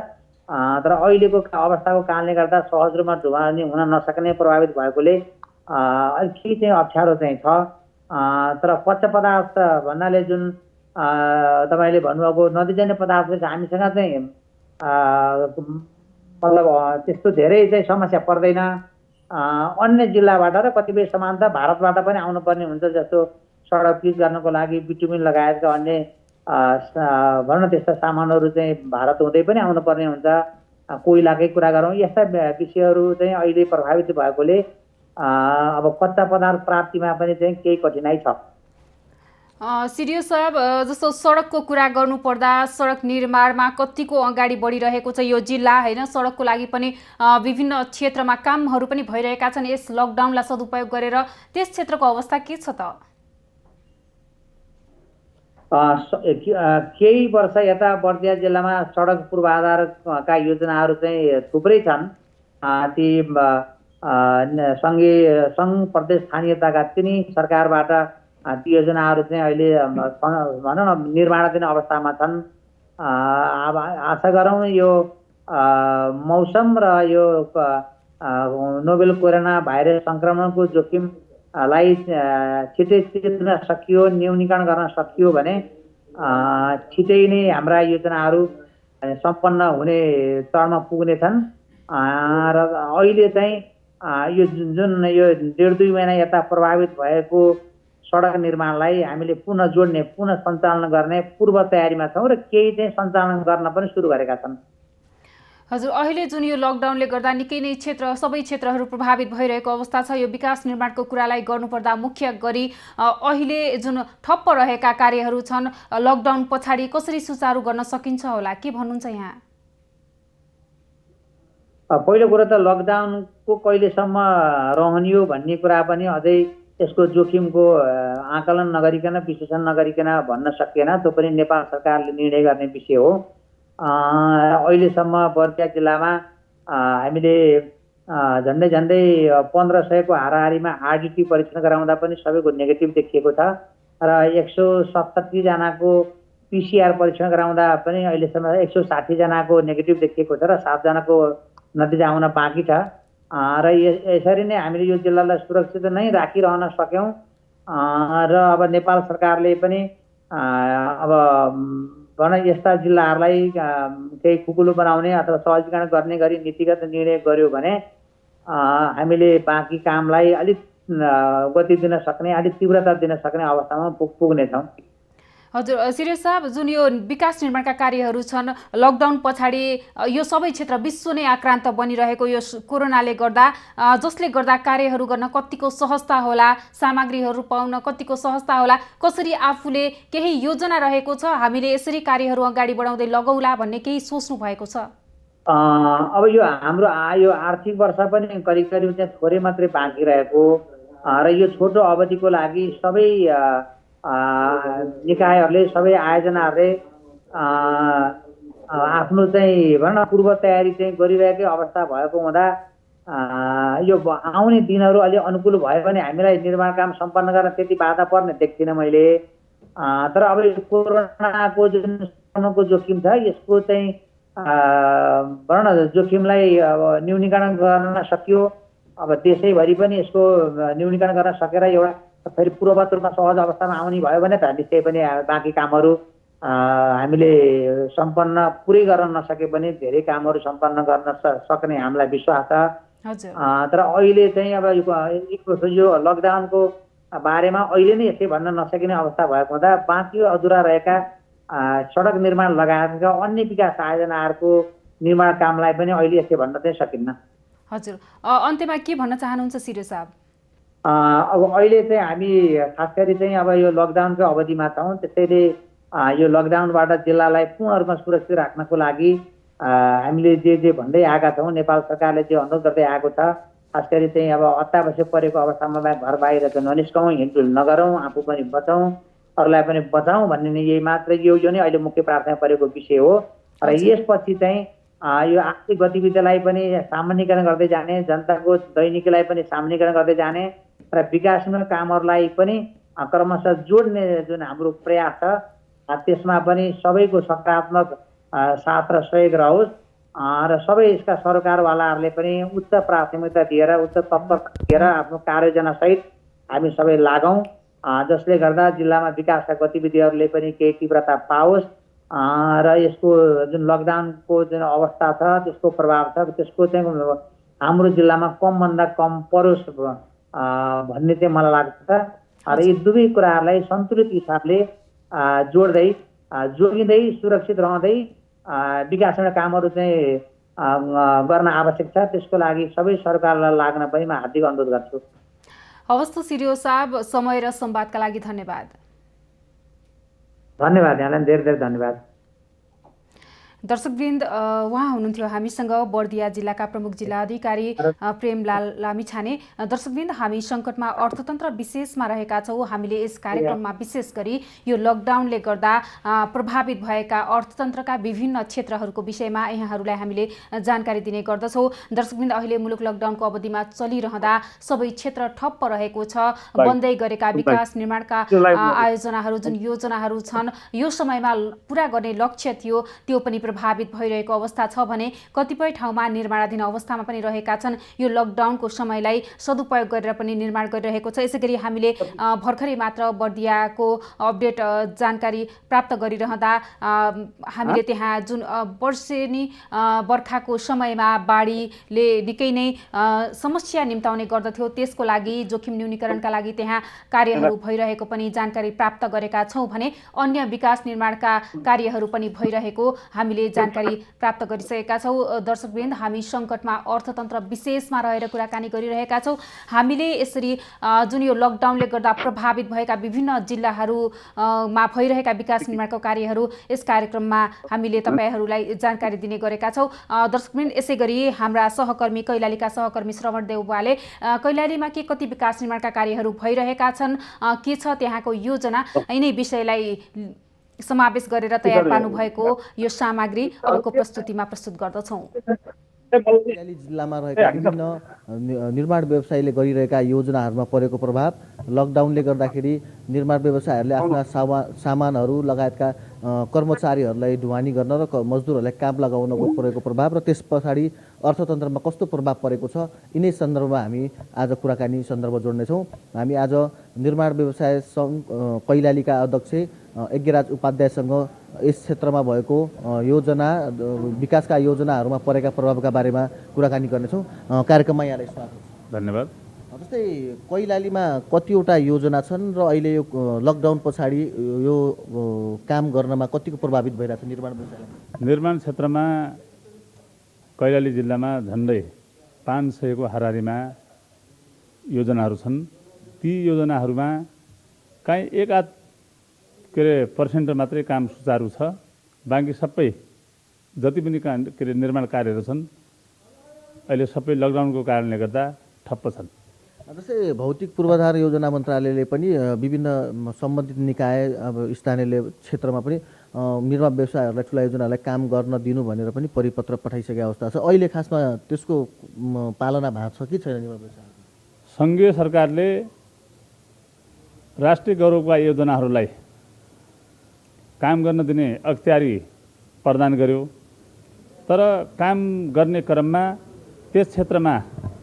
तर अहिलेको अवस्थाको कारणले गर्दा सहज रूपमा ढुवानी हुन नसक्ने प्रभावित भएकोले अलिक केही चाहिँ अप्ठ्यारो चाहिँ छ। तर कच्चा पदार्थ भन्नाले जुन तपाईँले भन्नुभएको नदीजन्य पदार्थ चाहिँ हामीसँग चाहिँ मतलब त्यस्तो धेरै चाहिँ समस्या पर्दैन। अन्य जिल्लाबाट र कतिपय सामान त भारतबाट पनि आउनुपर्ने हुन्छ, जस्तो सडक पिच गर्नको लागि बिटुमिन लगायतका अन्य भनौँ न त्यस्ता सामानहरू चाहिँ भारत हुँदै पनि आउनुपर्ने हुन्छ। कोइलाकै कुरा गरौँ, यस्ता विषयहरू चाहिँ अहिले प्रभावित भएकोले अब कच्चा पदार्थ प्राप्तिमा पनि चाहिँ केही कठिनाइ छ। सिडिओ साहब, जस्तो सडकको कुरा गर्नुपर्दा सडक निर्माणमा कतिको अगाडि बढिरहेको छ यो जिल्ला होइन? सडकको लागि पनि विभिन्न क्षेत्रमा कामहरू पनि भइरहेका छन्। यस लकडाउनलाई सदुपयोग गरेर त्यस क्षेत्रको अवस्था के छ त? केही वर्ष यता बर्दिया जिल्लामा सडक पूर्वाधारका योजनाहरू चाहिँ थुप्रै छन्। ती सङ्घ प्रदेश स्थानीयताका तिनै सरकारबाट ती योजनाहरू चाहिँ अहिले भनौँ न निर्माणाधीन अवस्थामा छन्। अब आशा गरौँ यो मौसम र यो नोभेल कोरोना भाइरस सङ्क्रमणको जोखिमलाई छिटै चिर्न सकियो, न्यूनीकरण गर्न सकियो भने छिटै नै हाम्रा योजनाहरू सम्पन्न हुने चरणमा पुग्नेछन्। र अहिले चाहिँ यो जुन यो 1.5-2 महिना यता प्रभावित भएको सडक निर्माणलाई हामीले पुनः जोड्ने, पुनः सञ्चालन गर्ने पूर्व तयारीमा छौँ र केही चाहिँ सञ्चालन गर्न पनि सुरु गरेका छन्। हजुर, अहिले जुन यो लकडाउनले गर्दा निकै नै सबै क्षेत्रहरू प्रभावित भइरहेको अवस्था छ। यो विकास निर्माणको कुरालाई गर्नुपर्दा मुख्य गरी अहिले जुन ठप्प रहेका कार्यहरू छन् लकडाउन पछाडि कसरी सुचारू गर्न सकिन्छ होला, के भन्नुहुन्छ यहाँ? पहिलो कुरो त लकडाउनको कहिलेसम्म रहनियो भन्ने कुरा पनि अझै यसको जोखिमको आकलन नगरिकन, विश्लेषण नगरिकन भन्न सकिएन। त्यो पनि नेपाल सरकारले निर्णय गर्ने विषय हो। अहिलेसम्म बर्दिया जिल्लामा हामीले झन्डै 1500 को हाराहारीमा आरडिटी परीक्षण गराउँदा पनि सबैको नेगेटिभ देखिएको छ र 167 जनाको पिसिआर परीक्षण गराउँदा पनि अहिलेसम्म 160 जनाको नेगेटिभ देखिएको छ र 7 जनाको नतिजा आउन बाँकी छ। र यसरी नै हामीले यो जिल्लालाई सुरक्षित नै राखिरहन सक्यौँ। र अब नेपाल सरकारले पनि अब भनौँ यस्ता जिल्लाहरूलाई केही खुकुलो बनाउने अथवा सहजीकरण गर्ने गरी नीतिगत निर्णय गर्यो भने हामीले बाँकी कामलाई अलिक गति दिन सक्ने, अलिक तीव्रता दिन सक्ने अवस्थामा पुग्नेछौँ। हजुर सिडिओ साहब, जुन यो विकास निर्माणका कार्यहरू छन् लकडाउन पछाडि यो सबै क्षेत्र विश्व नै आक्रान्त बनिरहेको यो कोरोनाले गर्दा, जसले गर्दा कार्यहरू गर्न कतिको सहजता होला, सामग्रीहरू पाउन कतिको सहजता होला, कसरी आफूले केही योजना रहेको छ हामीले यसरी कार्यहरू अगाडि बढाउँदै लगौला भन्ने केही सोच्नु भएको छ? अब यो हाम्रो यो आर्थिक वर्ष पनि करिब चाहिँ थोरै मात्रै बाँकी रहेको र यो छोटो अवधिको लागि सबै निकायहरूले, सबै आयोजनाहरूले आफ्नो चाहिँ भनौँ पूर्व तयारी चाहिँ गरिरहेकै अवस्था भएको हुँदा यो आउने दिनहरू अलि अनुकूल भयो भने हामीलाई निर्माण काम सम्पन्न गर्न त्यति बाधा पर्ने देख्दिनँ मैले। तर अब यो कोरोनाको जुन जोखिम छ यसको चाहिँ भनौँ न जोखिमलाई अब न्यूनीकरण गर्न सकियो अब देशैभरि पनि यसको न्यूनीकरण गर्न सकेर एउटा फेरि पूर्ववत रूपमा सहज अवस्थामा आउने भयो भने त निश्चय पनि बाँकी कामहरू हामीले सम्पन्न पुरै गर्न नसके पनि धेरै कामहरू सम्पन्न गर्न सक्ने हामीलाई विश्वास छ। हजुर तर अहिले चाहिँ अब यो लकडाउनको बारेमा अहिले नै यसै भन्न नसकिने अवस्था भएको हुँदा बाँकी अधुरा रहेका सडक निर्माण लगायतका अन्य विकास आयोजनाहरूको निर्माण कामलाई पनि अहिले यसै भन्न चाहिँ सकिन्न। हजुर अन्त्यमा के भन्न चाहनुहुन्छ सिरे साहब? अब अहिले चाहिँ हामी खास गरी चाहिँ अब यो लकडाउनको अवधिमा छौँ, त्यसैले यो लकडाउनबाट जिल्लालाई पूर्ण रूपमा सुरक्षित राख्नको लागि हामीले जे भन्दै आएका छौँ, नेपाल सरकारले जे अनुरोध गर्दै आएको छ, खास गरी चाहिँ अब अत्यावश्यक परेको अवस्थामा घर बाहिर चाहिँ ननिस्कौँ, हिँडडुल नगरौँ, आफू पनि बचाउँ, अरूलाई पनि बचाउँ भन्ने नै यही मात्र यो नै अहिले मुख्य प्रार्थना परेको विषय हो। र यसपछि चाहिँ यो आर्थिक गतिविधिलाई पनि सामान्यीकरण गर्दै जाने, जनताको दैनिकीलाई पनि सामान्यीकरण गर्दै जाने र विकासमूलक कामहरूलाई पनि क्रमशः जोड्ने जुन हाम्रो प्रयास छ त्यसमा पनि सबैको सकारात्मक साथ र सहयोग रहोस् र सबै यसका सरकारवालाहरूले पनि उच्च प्राथमिकता दिएर उच्च तत्परता दिएर आफ्नो कार्ययोजनासहित हामी सबै लागौँ, जसले गर्दा जिल्लामा विकासका गतिविधिहरूले पनि केही तीव्रता पाओस् र यसको जुन लकडाउनको जुन अवस्था छ त्यसको प्रभाव छ त्यसको चाहिँ हाम्रो जिल्लामा कमभन्दा कम परोस् भन्ने चाहिँ मलाई लाग्छ। र यी दुवै कुराहरूलाई सन्तुलित हिसाबले जोडिँदै सुरक्षित रहँदै विकासका कामहरू चाहिँ गर्न आवश्यक छ। त्यसको लागि सबै सरकारलाई लाग्न पनि म हार्दिक अनुरोध गर्छु। हवस् त सिरियो साहब, समय र संवादका लागि धन्यवाद। धन्यवाद, यहाँलाई धेरै धेरै धन्यवाद। दर्शकवृन्द, उहाँ हुनुहुन्थ्यो हामीसँग बर्दिया जिल्लाका प्रमुख जिल्ला अधिकारी प्रेमलाल लामिछाने। दर्शकवृन्द, हामी सङ्कटमा अर्थतन्त्र विशेषमा रहेका छौँ। हामीले यस कार्यक्रममा विशेष गरी यो लकडाउनले गर्दा प्रभावित भएका अर्थतन्त्रका विभिन्न क्षेत्रहरूको विषयमा यहाँहरूलाई हामीले जानकारी दिने गर्दछौँ। दर्शकवृन्द, अहिले मुलुक लकडाउनको अवधिमा चलिरहँदा सबै क्षेत्र ठप्प रहेको छ। बन्दै गरेका विकास निर्माणका आयोजनाहरू जुन योजनाहरू छन् यो समयमा पुरा गर्ने लक्ष्य थियो त्यो पनि प्रभावित भइरहेको अवस्था छ भने कतिपय ठाउँमा निर्माणाधीन अवस्थामा पनि रहेका छन्। यो लकडाउनको समयलाई सदुपयोग गरेर पनि निर्माण गरिरहेको छ। यसैगरी हामीले भर्खरै मात्र बर्दियाको अपडेट जानकारी प्राप्त गरिरहँदा हामीले त्यहाँ जुन वर्षेनी बर्खाको समयमा बाढीले निकै नै समस्या निम्ताउने गर्दथ्यो, त्यसको लागि जोखिम न्यूनीकरणका लागि त्यहाँ कार्यहरू भइरहेको पनि जानकारी प्राप्त गरेका छौँ भने अन्य विकास निर्माणका कार्यहरू पनि भइरहेको हामीले जानकारी प्राप्त गरिसकेका छौँ। दर्शकवृन्द, हामी सङ्कटमा अर्थतन्त्र विशेषमा रहेर कुराकानी गरिरहेका छौँ। हामीले यसरी जुन यो लकडाउनले गर्दा प्रभावित भएका विभिन्न जिल्लाहरूमा भइरहेका विकास निर्माणका कार्यहरू यस कार्यक्रममा हामीले तपाईँहरूलाई जानकारी दिने गरेका छौँ। दर्शकवृन्द, यसै गरी हाम्रा सहकर्मी कैलालीका सहकर्मी श्रवण देउवाले कैलालीमा के कति विकास निर्माणका कार्यहरू भइरहेका छन्, के छ त्यहाँको योजना, यिनै विषयलाई समावेश गरेर तयार पार्नु भएको यो सामग्री अबको प्रस्तुतिमा प्रस्तुत गर्दछौँ। कैलाली जिल्लामा रहेका विभिन्न निर्माण व्यवसायीले गरिरहेका योजनाहरूमा परेको प्रभाव, लकडाउनले गर्दाखेरि निर्माण व्यवसायहरूले आफ्ना सामानहरू लगायतका कर्मचारीहरूलाई ढुवानी गर्न र मजदुरहरूलाई काम लगाउनको परेको प्रभाव र त्यस पछाडि अर्थतन्त्रमा कस्तो प्रभाव परेको छ, यिनै सन्दर्भमा हामी आज कुराकानी सन्दर्भ जोड्नेछौँ। हामी आज निर्माण व्यवसाय सङ्घ कैलालीका अध्यक्ष यज्ञराज उपाध्यायसँग यस क्षेत्रमा भएको योजना विकासका योजनाहरूमा परेका प्रभावका बारेमा कुराकानी गर्नेछौँ। कार्यक्रममा यहाँलाई स्वागत। धन्यवाद। जस्तै कैलालीमा कतिवटा योजना छन् र अहिले यो लकडाउन पछाडि यो काम गर्नमा कतिको प्रभावित भइरहेको छ निर्माण व्यवसायलाई? निर्माण क्षेत्रमा कैलाली जिल्लामा झन्डै 500 को हाराहारीमा योजनाहरू छन्। ती योजनाहरूमा काहीँ एक आध % मात्रै काम सुचारू छ। बाँकी सबै जति पनि निर्माण कार्यहरू छन् अहिले सबै लकडाउनको कारणले गर्दा ठप्प छन्। जस्तै भौतिक पूर्वाधार योजना मन्त्रालयले पनि विभिन्न सम्बन्धित निकाय अब स्थानीय क्षेत्रमा पनि निर्माण व्यवसायहरूलाई ठुला योजनाहरूलाई काम गर्न दिनु भनेर पनि परिपत्र पठाइसकेको अवस्था छ। अहिले खासमा त्यसको पालना भएको छ कि छैन? निर्माण व्यवसाय सङ्घीय सरकारले राष्ट्रिय गौरवका योजनाहरूलाई काम गर्न दिने अख्तियारी प्रदान गर्यो, तर काम गर्ने क्रममा त्यस क्षेत्रमा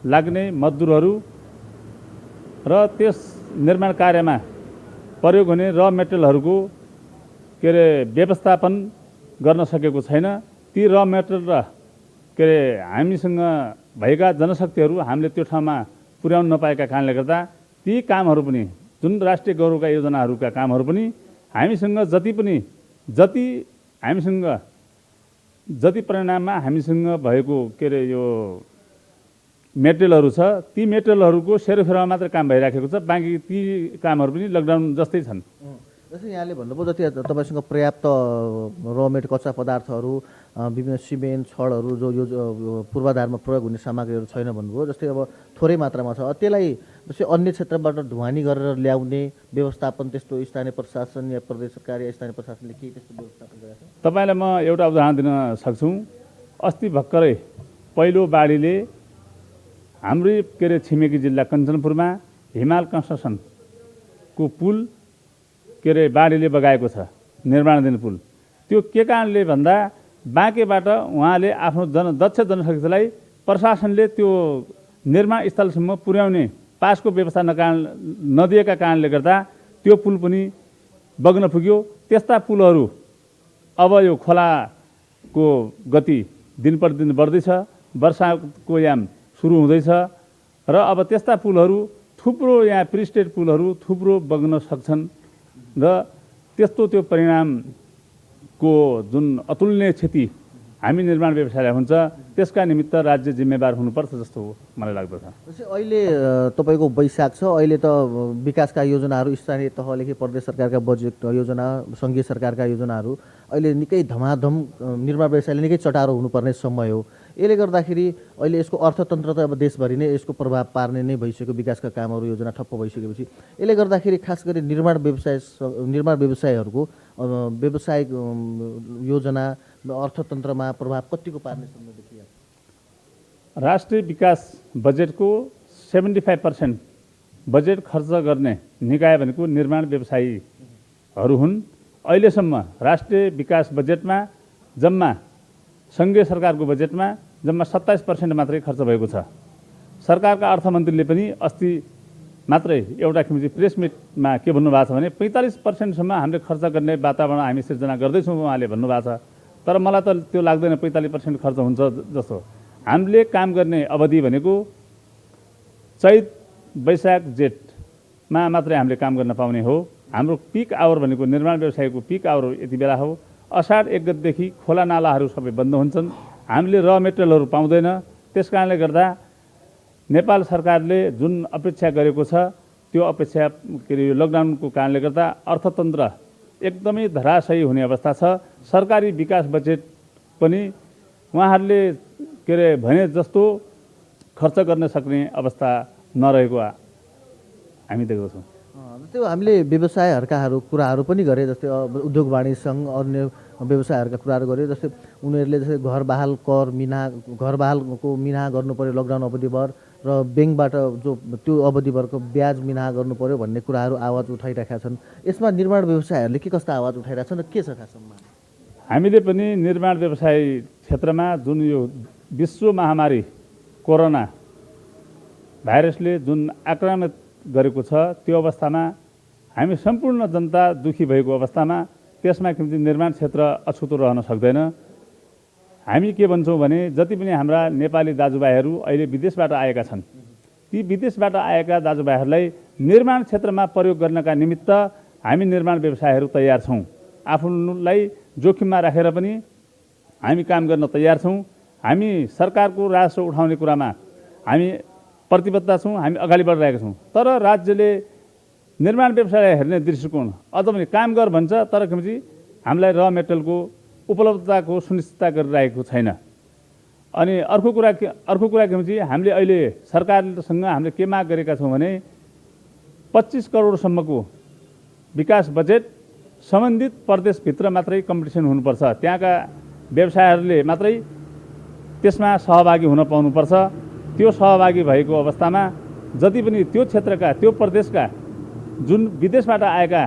लाग्ने मजदुरहरू र त्यस निर्माण कार्यमा प्रयोग हुने र मेटेरियलहरूको के अरे व्यवस्थापन गर्न सकेको छैन। ती र मेटेरियल र के अरे हामीसँग भएका जनशक्तिहरू हामीले त्यो ठाउँमा पुर्याउन नपाएका कारणले गर्दा ती कामहरू पनि जुन राष्ट्रिय गौरवका योजनाहरूका कामहरू पनि हामीसँग जति परिणाममा हामीसँग भएको के अरे यो मेटेरियलहरू छ ती मेटेरियलहरूको सेरोफेरोमा मात्र काम भइराखेको छ। बाँकी ती कामहरू पनि लकडाउन जस्तै छन्। जस्तै यहाँले भन्नुभयो जति तपाईँसँग पर्याप्त र मेटेरियल कच्चा पदार्थहरू विभिन्न सिमेन्ट छडहरू यो पूर्वाधारमा प्रयोग हुने सामग्रीहरू छैन भन्नुभयो। जस्तै अब थोरै मात्रामा छ, त्यसलाई जस्तै अन्य क्षेत्रबाट ढुवानी गरेर ल्याउने व्यवस्थापन त्यस्तो स्थानीय प्रशासन या प्रदेश सरकार या स्थानीय प्रशासनले के त्यस्तो व्यवस्थापन गरेको छ? तपाईँलाई म एउटा उदाहरण दिन सक्छु। अस्ति भर्खरै पहिलो बाढीले हाम्रै के अरे छिमेकी जिल्ला कञ्चनपुरमा हिमाल कन्स्ट्रक्सनको पुल के अरे बाढीले बगाएको छ, निर्माणाधीन पुल। त्यो के कारणले भन्दा बाँकेबाट उहाँले आफ्नो दक्ष जनशक्तिलाई प्रशासनले त्यो निर्माण स्थलसम्म पुर्याउने पासको व्यवस्था नदिएका कारणले गर्दा त्यो पुल पनि बग्न पुग्यो। त्यस्ता पुलहरू अब यो खोलाको गति दिन प्रतिदिन बढ्दैछ, वर्षाको याम सुरु हुँदैछ र अब त्यस्ता पुलहरू थुप्रो यहाँ प्रिस्टेड पुलहरू थुप्रो बग्न सक्छन् र त्यस्तो त्यो परिणामको जुन अतुलनीय क्षति हामी निर्माण व्यवसायलाई हुन्छ त्यसका निमित्त राज्य जिम्मेवार हुनुपर्छ जस्तो मलाई लाग्दछ। जस्तै अहिले तपाईँको वैशाख छ, अहिले त विकासका योजनाहरू स्थानीय तहदेखि प्रदेश सरकारका बजेट योजना सङ्घीय सरकारका योजनाहरू अहिले निकै धमाधम निर्माण व्यवसायले निकै चटारो हुनुपर्ने समय हो। यसले गर्दाखेरि अहिले यसको अर्थतन्त्र त अब देशभरि नै यसको प्रभाव पार्ने नै भइसक्यो। विकासका कामहरू योजना ठप्प भइसकेपछि यसले गर्दाखेरि खास गरी निर्माण व्यवसायहरूको व्यावसायिक योजना अर्थतन्त्रमा प्रभाव कतिको पार्ने सम्म देखियो? राष्ट्रिय विकास बजेटको 75% बजेट खर्च गर्ने निकाय भनेको निर्माण व्यवसायीहरू हुन्। अहिलेसम्म राष्ट्रिय विकास बजेटमा जम्मा सङ्घीय सरकारको बजेटमा जम्मा 27% मात्रै खर्च भएको छ। सरकारका अर्थमन्त्रीले पनि अस्ति मात्रै एउटा प्रेस मिटमा के भन्नुभएको छ भने 45%सम्म हामीले खर्च गर्ने वातावरण हामी सिर्जना गर्दैछौँ उहाँले भन्नुभएको छ। तर मलाई त त्यो लाग्दैन 45% खर्च हुन्छ जस्तो। हामीले काम गर्ने अवधि भनेको चैत वैशाख जेठमा मात्रै हामीले काम गर्न पाउने हो। हाम्रो पिक आवर भनेको निर्माण व्यवसायको पिक आवर यति बेला हो। असाढ 1 गतेदेखि खोला नालाहरू सबै बन्द हुन्छन्, हामीले र मेटेरियलहरू पाउँदैन। त्यस कारणले गर्दा नेपाल सरकारले जुन अपेक्षा गरेको छ त्यो अपेक्षा के अरे लकडाउनको कारणले गर्दा अर्थतन्त्र एकदमै धराशयी हुने अवस्था छ। सरकारी विकास बजेट पनि उहाँहरूले के अरे भने जस्तो खर्च गर्न सक्ने अवस्था नरहेको हामी देख्दछौँ। त्यो हामीले व्यवसायहरूका कुराहरू पनि गरे, जस्तै उद्योग वाणिज्य सङ्घ अन्य व्यवसायहरूका कुराहरू गरे। जस्तै उनीहरूले जस्तै घर बहालको मिना गर्नु पर्यो लकडाउन अवधिभर र ब्याङ्कबाट जो त्यो अवधिभरको ब्याज मिना गर्नु पर्यो भन्ने कुराहरू आवाज उठाइरहेका छन्। यसमा निर्माण व्यवसायहरूले के कस्ता आवाज उठाइरहेका छन् र के छ खासमा? हामीले पनि निर्माण व्यवसाय क्षेत्रमा जुन यो विश्व महामारी कोरोना भाइरसले जुन आक्रामक गरेको छ त्यो अवस्थामा हामी सम्पूर्ण जनता दुखी भएको अवस्थामा त्यसमा निर्माण क्षेत्र अछुतो रहन सक्दैन। हामी के भन्छौँ भने जति पनि हाम्रा नेपाली दाजुभाइहरू अहिले विदेशबाट आएका छन् ती विदेशबाट आएका दाजुभाइहरूलाई निर्माण क्षेत्रमा प्रयोग गर्नका निमित्त हामी निर्माण व्यवसायहरू तयार छौँ। आफूलाई जोखिममा राखेर पनि हामी काम गर्न तयार छौँ। हामी सरकारको राजस्व उठाउने कुरामा हामी प्रतिबद्धता छौँ, हामी अगाडि बढिरहेका छौँ। तर राज्यले निर्माण व्यवसायलाई हेर्ने दृष्टिकोण अझ पनि काम गर भन्छ, तर हामीलाई र मेटेरियलको उपलब्धताको सुनिश्चितता गरिरहेको छैन। अनि अर्को कुरा हामीले अहिले सरकारसँग हामीले के माग गरेका छौँ भने 25 करोडसम्मको विकास बजेट सम्बन्धित प्रदेशभित्र मात्रै कम्पिटिसन हुनुपर्छ। त्यहाँका व्यवसायहरूले मात्रै त्यसमा सहभागी हुन पाउनुपर्छ। त्यो सहभागी भएको अवस्थामा जति पनि त्यो क्षेत्रका त्यो प्रदेशका जुन विदेशबाट आएका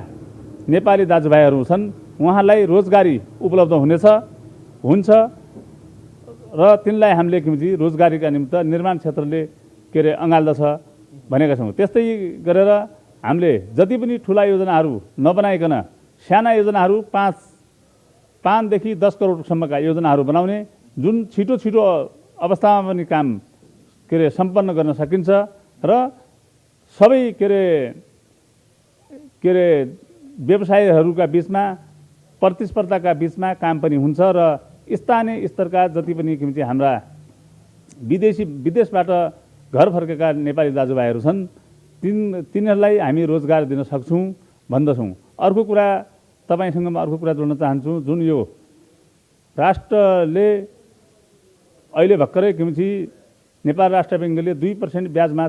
नेपाली दाजुभाइहरू छन् उहाँलाई रोजगारी उपलब्ध हुन्छ र तिनलाई हामीले रोजगारीका निमित्त निर्माण क्षेत्रले के अरे अँगाल्दछ भनेका छौँ। त्यस्तै गरेर हामीले जति पनि ठुला योजनाहरू नबनाइकन साना योजनाहरू 5 देखि 10 करोडसम्मका योजनाहरू बनाउने, जुन छिटो छिटो अवस्थामा पनि काम के अरे सम्पन्न गर्न सकिन्छ र सबै के अरे व्यवसायीहरूका बिचमा प्रतिस्पर्धाका बिचमा काम पनि हुन्छ र स्थानीय स्तरका जति पनि किमती हाम्रा विदेशबाट घर फर्केका नेपाली दाजुभाइहरू छन् तिनीहरूलाई हामी रोजगार दिन सक्छौँ भन्दछौँ। अर्को कुरा तपाईँसँग म अर्को कुरा जोड्न चाहन्छु। जुन यो राष्ट्रले अहिले भर्खरै किमती नेपाल राष्ट्र ब्याङ्कले 2% ब्याजमा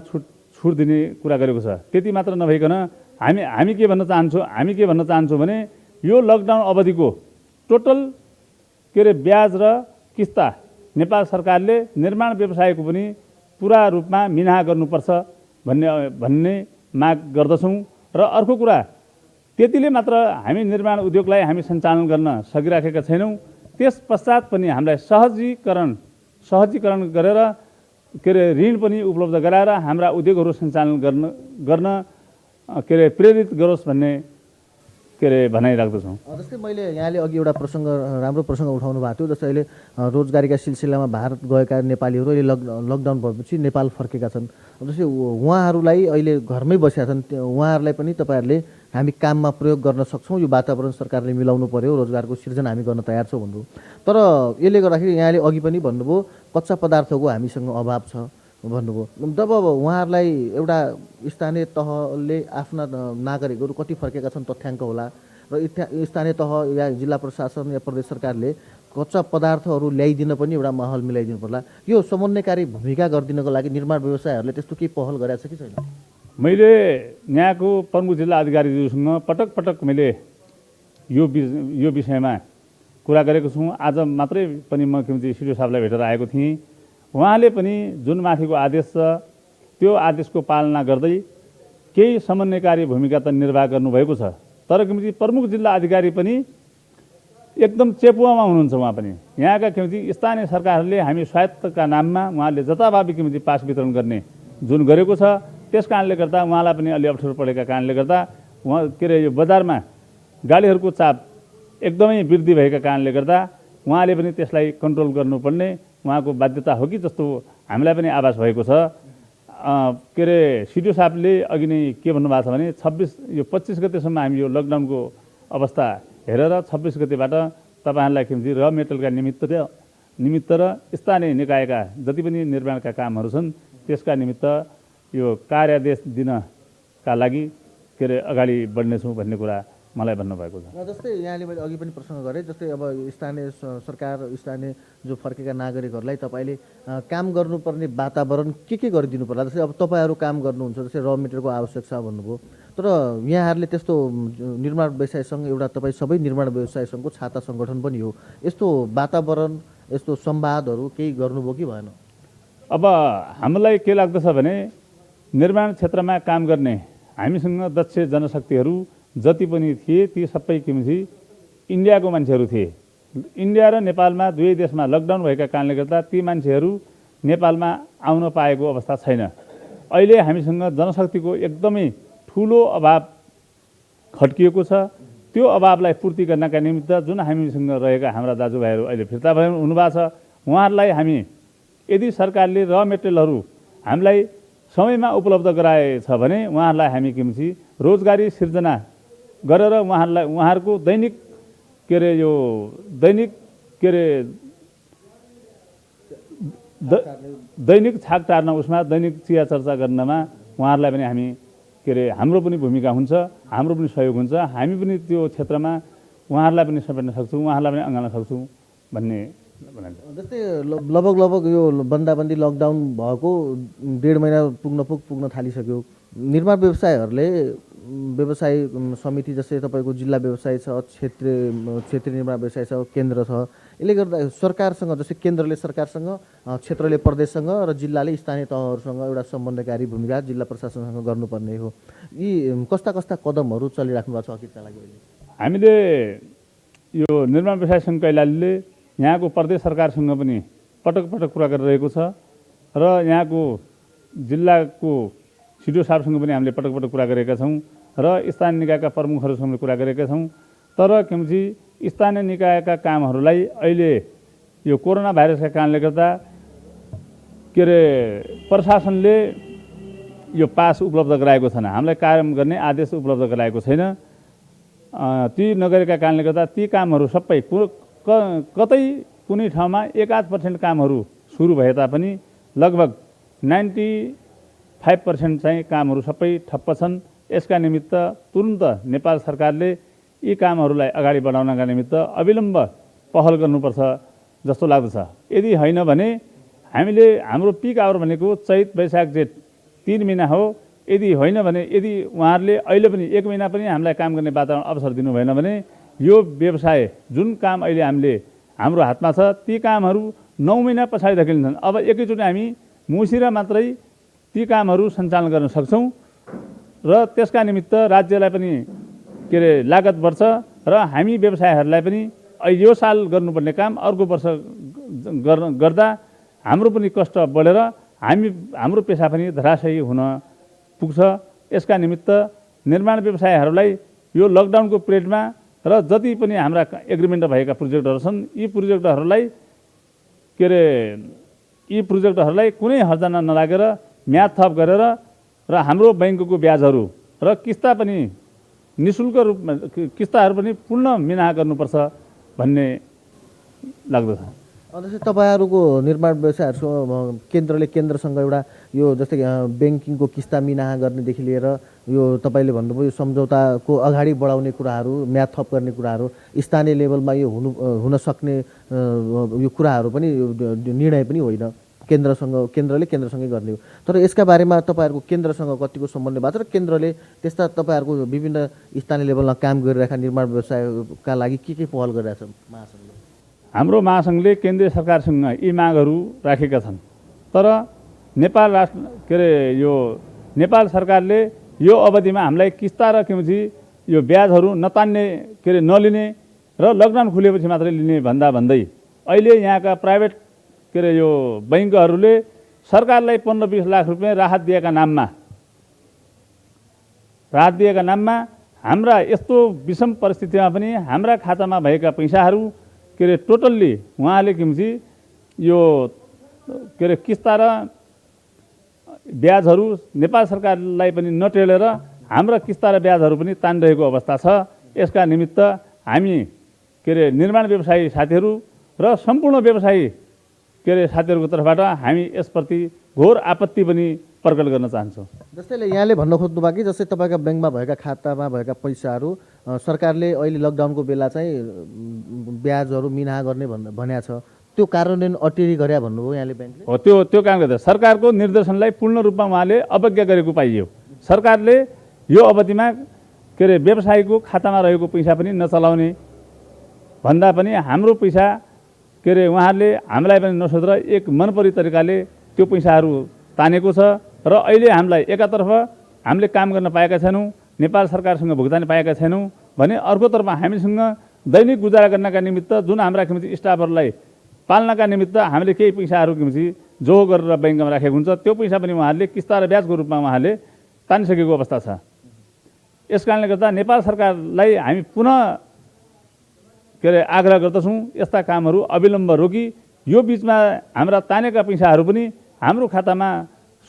छुट दिने कुरा गरेको छ। त्यति मात्र नभइकन हामी के भन्न चाहन्छौँ भने यो लकडाउन अवधिको टोटल के अरे ब्याज र किस्ता नेपाल सरकारले निर्माण व्यवसायको पनि पुरा रूपमा मिनाहा गर्नुपर्छ भन्ने माग गर्दछौँ। र अर्को कुरा त्यतिले मात्र हामी निर्माण उद्योगलाई हामी सञ्चालन गर्न सकिराखेका छैनौँ। त्यस पश्चात पनि हामीलाई सहजीकरण गरेर के अरे ऋण पनि उपलब्ध गराएर हाम्रा उद्योगहरू सञ्चालन गर्न के अरे प्रेरित गरोस् भन्ने के अरे भनाइ राख्दछौँ। जस्तै मैले यहाँले अघि एउटा राम्रो प्रसङ्ग उठाउनु भएको थियो। जस्तै अहिले रोजगारीका सिलसिलामा भारत गएका नेपालीहरू अहिले लकडाउन भएपछि नेपाल फर्केका छन्। जस्तै उहाँहरूलाई अहिले घरमै बसेका छन्, उहाँहरूलाई पनि तपाईँहरूले हामी काममा प्रयोग गर्न सक्छौँ, यो वातावरण सरकारले मिलाउनु पर्यो, रोजगारको सिर्जना हामी गर्न तयार छौँ भन्नुभयो। तर यसले गर्दाखेरि यहाँले अघि पनि भन्नुभयो कच्चा पदार्थको हामीसँग अभाव छ भन्नुभयो। जब उहाँहरूलाई एउटा स्थानीय तहले आफ्ना नागरिकहरू कति फर्केका छन् तथ्याङ्क होला र स्थानीय तह या जिल्ला प्रशासन या प्रदेश सरकारले कच्चा पदार्थहरू ल्याइदिन पनि एउटा माहौल मिलाइदिनु पर्ला। यो समन्वयकारी भूमिका गरिदिनको लागि निर्माण व्यवसायहरूले त्यस्तो केही पहल गरेको छ कि छैन? मैले यहाँको प्रमुख जिल्ला अधिकारीज्यूसँग पटक मैले यो विषयमा कुरा गरेको छु। आज मात्रै पनि म किमती सिडिओ साहबलाई भेटेर आएको थिएँ। उहाँले पनि जुन माथिको आदेश छ त्यो आदेशको पालना गर्दै केही समन्वयकारी भूमिका त निर्वाह गर्नुभएको छ। तर किमती प्रमुख जिल्ला अधिकारी पनि एकदम चेपुवामा हुनुहुन्छ। उहाँ पनि यहाँका किमती स्थानीय सरकारहरूले हामी स्वायत्तका नाममा उहाँले जताभावी किमती पास वितरण गर्ने जुन गरेको छ, त्यस कारणले गर्दा उहाँलाई पनि अलि अप्ठ्यारो परेका कारणले गर्दा उहाँ के अरे यो बजारमा गाडीहरूको चाप एकदमै वृद्धि भएका कारणले गर्दा उहाँले पनि त्यसलाई कन्ट्रोल गर्नुपर्ने उहाँको बाध्यता हो कि जस्तो हामीलाई पनि आभास भएको छ। के अरे सिडिओ साहबले अघि नै के भन्नुभएको छ भने 25 गतेसम्म हामी यो लकडाउनको अवस्था हेरेर 26 गतेबाट तपाईँहरूलाई किमती र मेटेरियलका निमित्त र स्थानीय निकायका जति पनि निर्माणका कामहरू छन् त्यसका निमित्त यो कार्यादेश दिनका लागि के अरे अगाडि बढ्नेछौँ भन्ने कुरा मलाई भन्नुभएको छ। जस्तै यहाँले मैले अघि पनि प्रसङ्ग गरेँ, जस्तै अब स्थानीय सरकार स्थानीय जो फर्केका नागरिकहरूलाई तपाईँले काम गर्नुपर्ने वातावरण के गरिदिनु पर्ला? जस्तै अब तपाईँहरू काम गर्नुहुन्छ, जस्तै र मेटेरियलको आवश्यक छ भन्नुभयो, तर यहाँहरूले त्यस्तो निर्माण व्यवसाय सङ्घ एउटा तपाईँ सबै निर्माण व्यवसाय सङ्घको छाता सङ्गठन पनि हो, यस्तो वातावरण यस्तो संवादहरू केही गर्नुभयो कि भएन? अब हामीलाई के लाग्दछ भने निर्माण क्षेत्रमा काम गर्ने हामीसँग दक्ष जनशक्तिहरू जति पनि थिए ती सबै किमती इन्डियाको मान्छेहरू थिए। इन्डिया र नेपालमा दुवै देशमा लकडाउन भएका कारणले गर्दा ती मान्छेहरू नेपालमा आउन पाएको अवस्था छैन। अहिले हामीसँग जनशक्तिको एकदमै ठुलो अभाव खड्किएको छ। त्यो अभावलाई पूर्ति गर्नका निमित्त जुन हामीसँग रहेका हाम्रा दाजुभाइहरू अहिले फिर्ता हुनुभएको छ, उहाँहरूलाई हामी यदि सरकारले र मेटेरियलहरू हामीलाई समयमा उपलब्ध गराएछ भने उहाँहरूलाई हामी किमती रोजगारी सिर्जना गरेर उहाँहरूको दैनिक के अरे यो दैनिक के अरे दैनिक छाक टार्न उसमा दैनिक चिया चर्चा गर्नमा उहाँहरूलाई पनि हामी के अरे हाम्रो पनि भूमिका हुन्छ, हाम्रो पनि सहयोग हुन्छ। हामी पनि त्यो क्षेत्रमा उहाँहरूलाई पनि समेट्न सक्छौँ, उहाँहरूलाई पनि अँगाल्न सक्छौँ भन्ने। जस्तै लगभग यो बन्दाबन्दी लकडाउन भएको 1.5 महिना पुग्न थालिसक्यो। निर्माण व्यवसायहरूले व्यवसाय समिति जस्तै तपाईँको जिल्ला व्यवसाय छ, क्षेत्रीय निर्माण व्यवसाय छ, केन्द्र छ, यसले गर्दा सरकारसँग जस्तै केन्द्रले सरकारसँग, क्षेत्रले प्रदेशसँग र जिल्लाले स्थानीय तहहरूसँग एउटा समन्वयकारी भूमिका जिल्ला प्रशासनसँग गर्नुपर्ने हो। यी कस्ता कदमहरू चलिराख्नु भएको छ अघिका लागि? हामीले यो निर्माण व्यवसाय सङ्घ कैलालीले यहाँको प्रदेश सरकारसँग पनि पटक कुरा गरिरहेको छ र यहाँको जिल्लाको सिडिओ साहबसँग पनि हामीले पटक पटक कुरा गरेका छौँ र स्थानीय निकायका प्रमुखहरूसँग कुरा गरेका छौँ। तर के भन्छ स्थानीय निकायका कामहरूलाई अहिले यो कोरोना भाइरसका कारणले गर्दा के अरे प्रशासनले यो पास उपलब्ध गराएको छैन, हामीलाई काम गर्ने आदेश उपलब्ध गराएको छैन। ती नगरेका कारणले गर्दा ती कामहरू सबै कतै कुनै ठाउँमा 1-8% कामहरू सुरु भए तापनि लगभग 95% चाहिँ कामहरू सबै ठप्प छन्। यसका निमित्त तुरुन्त नेपाल सरकारले यी कामहरूलाई अगाडि बढाउनका निमित्त अविलम्ब पहल गर्नुपर्छ जस्तो लाग्दछ। यदि होइन भने हामीले हाम्रो पिक आवर भनेको चैत वैशाख जेठ 3 महिना हो। यदि होइन भने यदि उहाँहरूले अहिले पनि 1 महिना पनि हामीलाई काम गर्ने वातावरण अवसर दिनु भएन भने यो व्यवसाय जुन काम अहिले हाम्रो हातमा छ ती कामहरू 9 महिना पछाडि धकेलिन्छन्। अब एकैचोटि हामी मुसिर मात्रै ती कामहरू सञ्चालन गर्न सक्छौँ र त्यसका निमित्त राज्यलाई पनि के अरे लागत बढ्छ र हामी व्यवसायहरूलाई पनि यो साल गर्नुपर्ने काम अर्को वर्ष गर्दा हाम्रो पनि कष्ट बढेर हाम्रो पेसा पनि धराशायी हुन पुग्छ। यसका निमित्त निर्माण व्यवसायहरूलाई यो लकडाउनको पिरियडमा र जति पनि हाम्रा एग्रिमेन्ट भएका प्रोजेक्टहरू छन् यी प्रोजेक्टहरूलाई कुनै हर्जना नलागेर म्याद थप गरेर र हाम्रो बैंकको ब्याजहरू र किस्ता पनि निशुल्क रूपमा किस्ताहरू पनि पूर्ण मिना गर्नुपर्छ भन्ने लाग्दछ। जस्तै तपाईँहरूको निर्माण व्यवसायहरूसँग केन्द्रसँग एउटा यो जस्तै ब्याङ्किङको किस्ता मिनाहा गर्नेदेखि लिएर यो तपाईँले भन्नुभयो यो सम्झौताको अगाडि बढाउने कुराहरू म्याद थप गर्ने कुराहरू स्थानीय लेभलमा यो हुन सक्ने यो कुराहरू पनि निर्णय पनि होइन, केन्द्रले केन्द्रसँगै गर्ने हो। तर यसका बारेमा तपाईँहरूको केन्द्रसँग कतिको समन्वय भएको छ र केन्द्रले त्यस्ता तपाईँहरूको विभिन्न स्थानीय लेभलमा काम गरिरहेका निर्माण व्यवसायका लागि के पहल गरिरहेछ महासङ्घले? हाम्रो महासङ्घले केन्द्रीय सरकारसँग यी मागहरू राखेका छन्। तर नेपाल सरकारले यो अवधिमा हामीलाई किस्ता र के भन्छ यो ब्याजहरू नतान्ने नलिने र लकडाउन खुलेपछि मात्रै लिने भन्दै अहिले यहाँका प्राइभेट यो बैङ्कहरूले सरकारलाई 15-20 लाख रुपियाँ राहत दिएका नाममा हाम्रा यस्तो विषम परिस्थितिमा पनि हाम्रा खातामा भएका पैसाहरू टोटल्ली उहाँले के भन्छ यो किस्ता र ब्याजहरू नेपाल सरकारलाई पनि नटेलेर हाम्रा किस्ता र ब्याजहरू पनि तानिरहेको अवस्था छ। यसका निमित्त हामी निर्माण व्यवसायी साथीहरू र सम्पूर्ण व्यवसायी साथीहरूको तर्फबाट हामी यसप्रति घोर आपत्ति पनि प्रकट गर्न चाहन्छौँ। जस्तै यहाँले भन्न खोज्नु भएको कि जस्तै तपाईँका ब्याङ्कमा भएका खातामा भएका पैसाहरू सरकारले अहिले लकडाउनको बेला चाहिँ ब्याजहरू मिनाहा गर्ने भनेको छ, त्यो कार्यान्वयन अटेरी गरे भन्नुभयो यहाँले ब्याङ्कले? हो, त्यो काम गर्दा सरकारको निर्देशनलाई पूर्ण रूपमा उहाँले अवज्ञा गरेको पाइयो। सरकारले यो अवधिमा व्यवसायीको खातामा रहेको पैसा पनि नचलाउने भन्दा पनि हाम्रो पैसा उहाँहरूले हामीलाई पनि नसोधेर एक मनपरी तरिकाले त्यो पैसाहरू तानेको छ र अहिले हामीलाई एकातर्फ हामीले काम गर्न पाएका छैनौँ, नेपाल सरकारसँग भुक्तानी पाएका छैनौँ भने अर्कोतर्फ हामीसँग दैनिक गुजारा गर्नका निमित्त जुन हाम्रा स्टाफहरूलाई पाल्नका निमित्त हामीले केही पैसाहरू जो गरेर बैङ्कमा राखेको हुन्छ त्यो पैसा पनि उहाँहरूले किस्ता र ब्याजको रूपमा उहाँले तानिसकेको अवस्था छ। यस कारणले गर्दा नेपाल सरकारलाई हामी पुनः आग्रह गर्दछौँ यस्ता कामहरू अविलम्ब रोकी यो बिचमा हाम्रा तानेका पैसाहरू पनि हाम्रो खातामा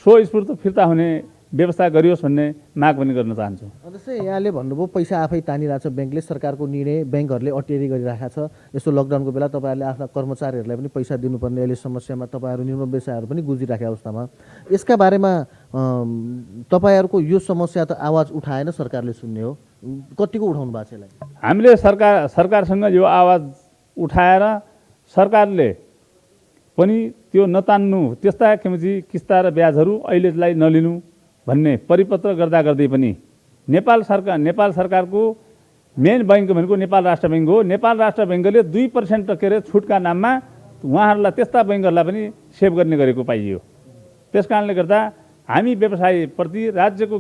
स्वस्फूर्त फिर्ता हुने व्यवस्था गरियोस् भन्ने माग पनि गर्न चाहन्छु। जस्तै यहाँले भन्नुभयो पैसा आफै तानिरहेको छ ब्याङ्कले, सरकारको निर्णय ब्याङ्कहरूले अटेरी गरिरहेको छ। यस्तो लकडाउनको बेला तपाईँहरूले आफ्ना कर्मचारीहरूलाई पनि पैसा दिनुपर्ने अहिले समस्यामा तपाईँहरू निर्माण व्यवसायहरू पनि गुजिराखेको अवस्थामा यसका बारेमा तपाईँहरूको यो समस्या त आवाज उठाएन, सरकारले सुन्ने हो, कतिको उठाउनु भएको छ यसलाई? हामीले सरकारसँग यो आवाज उठाएर सरकारले पनि त्यो नतान्नु त्यस्ता किस्ता र ब्याजहरू अहिलेलाई नलिनु भन्ने परिपत्र गर्दै पनि नेपाल सरकारको मेन बैङ्क भनेको नेपाल राष्ट्र बैङ्क हो। नेपाल राष्ट्र बैङ्कले 2% छुटका नाममा उहाँहरूलाई त्यस्ता बैङ्कहरूलाई पनि सेभ गर्ने गरेको पाइयो। त्यस कारणले गर्दा हामी व्यवसायप्रति राज्यको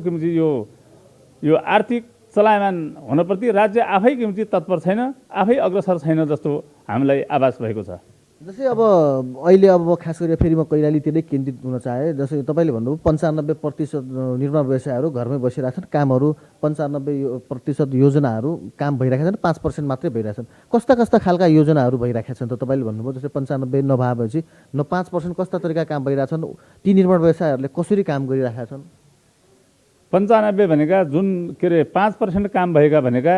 यो आर्थिक चलायमान हुनप्रति राज्य आफै तत्पर छैन, आफै अग्रसर छैन जस्तो हामीलाई आभास भएको छ। जस्तै अब अहिले अब खास गरी फेरि म कैलालीतिरै केन्द्रित हुन चाहे। जस्तै तपाईँले भन्नुभयो 95% निर्माण व्यवसायहरू घरमै बसिरहेछन्, कामहरू 95% योजनाहरू काम भइरहेका छन्, 5% मात्रै भइरहेछन्। कस्ता कस्ता खालका योजनाहरू भइरहेका छन् त? तपाईँले भन्नुभयो जस्तै 95 नभएपछि 5% कस्ता तरिका काम भइरहेछन्, ती निर्माण व्यवसायहरूले कसरी काम गरिरहेका छन्? 95 भनेका जुन के अरे 5% काम भएका भनेका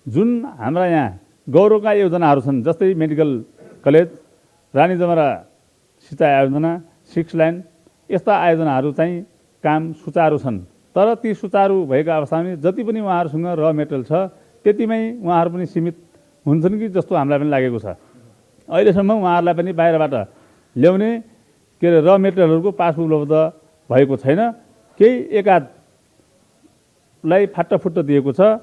जुन हाम्रा यहाँ गौरवका योजनाहरू छन्, जस्तै मेडिकल कलेज, रानी जमरा सिँचाइ आयोजना, 6 लाइन, यस्ता आयोजनाहरू चाहिँ काम सुचारू छन्। तर ती सुचारू भएका अवस्थामा जति पनि उहाँहरूसँग र मेटेरियल छ त्यतिमै उहाँहरू पनि सीमित हुन्छन् कि जस्तो हामीलाई पनि लागेको छ। अहिलेसम्म उहाँहरूलाई पनि बाहिरबाट ल्याउने के अरे र मेटेरियलहरूको पास उपलब्ध भएको छैन। केही एकाधलाई फाट्टाफुट्टा दिएको छ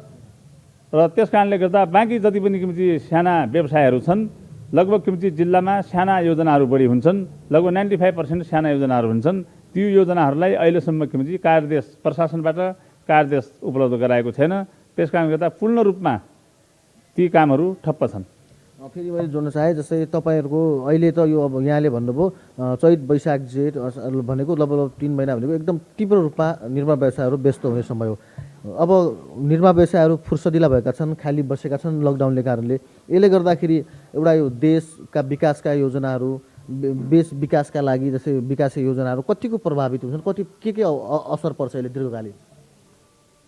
र त्यस कारणले गर्दा बाँकी जति पनि किमती साना व्यवसायहरू छन्, लगभग किमती जिल्लामा साना योजनाहरू बढी हुन्छन्, लगभग 95% साना योजनाहरू हुन्छन्। त्यो योजनाहरूलाई अहिलेसम्म किमती कार्यदेश प्रशासनबाट कार्यदेश उपलब्ध गराएको छैन। त्यस कारणले गर्दा पूर्ण रूपमा ती कामहरू ठप्प छन्। फेरि मैले जोड्न चाहेँ, जस्तै तपाईँहरूको अहिले त यो अब यहाँले भन्नुभयो चैत वैशाख जेठ भनेको लगभग 3 महिना भनेको एकदम तीव्र रूपमा निर्माण व्यवसायहरू व्यस्त हुने समय हो। अब निर्माण व्यवसायहरू फुर्सदिला भएका छन्, खाली बसेका छन् लकडाउनले कारणले। यसले गर्दाखेरि एउटा यो देशका विकासका योजनाहरू, देश विकासका लागि जस्तै विकास योजनाहरू कतिको प्रभावित हुन्छन्, कति के असर पर्छ यसले दीर्घकालीन?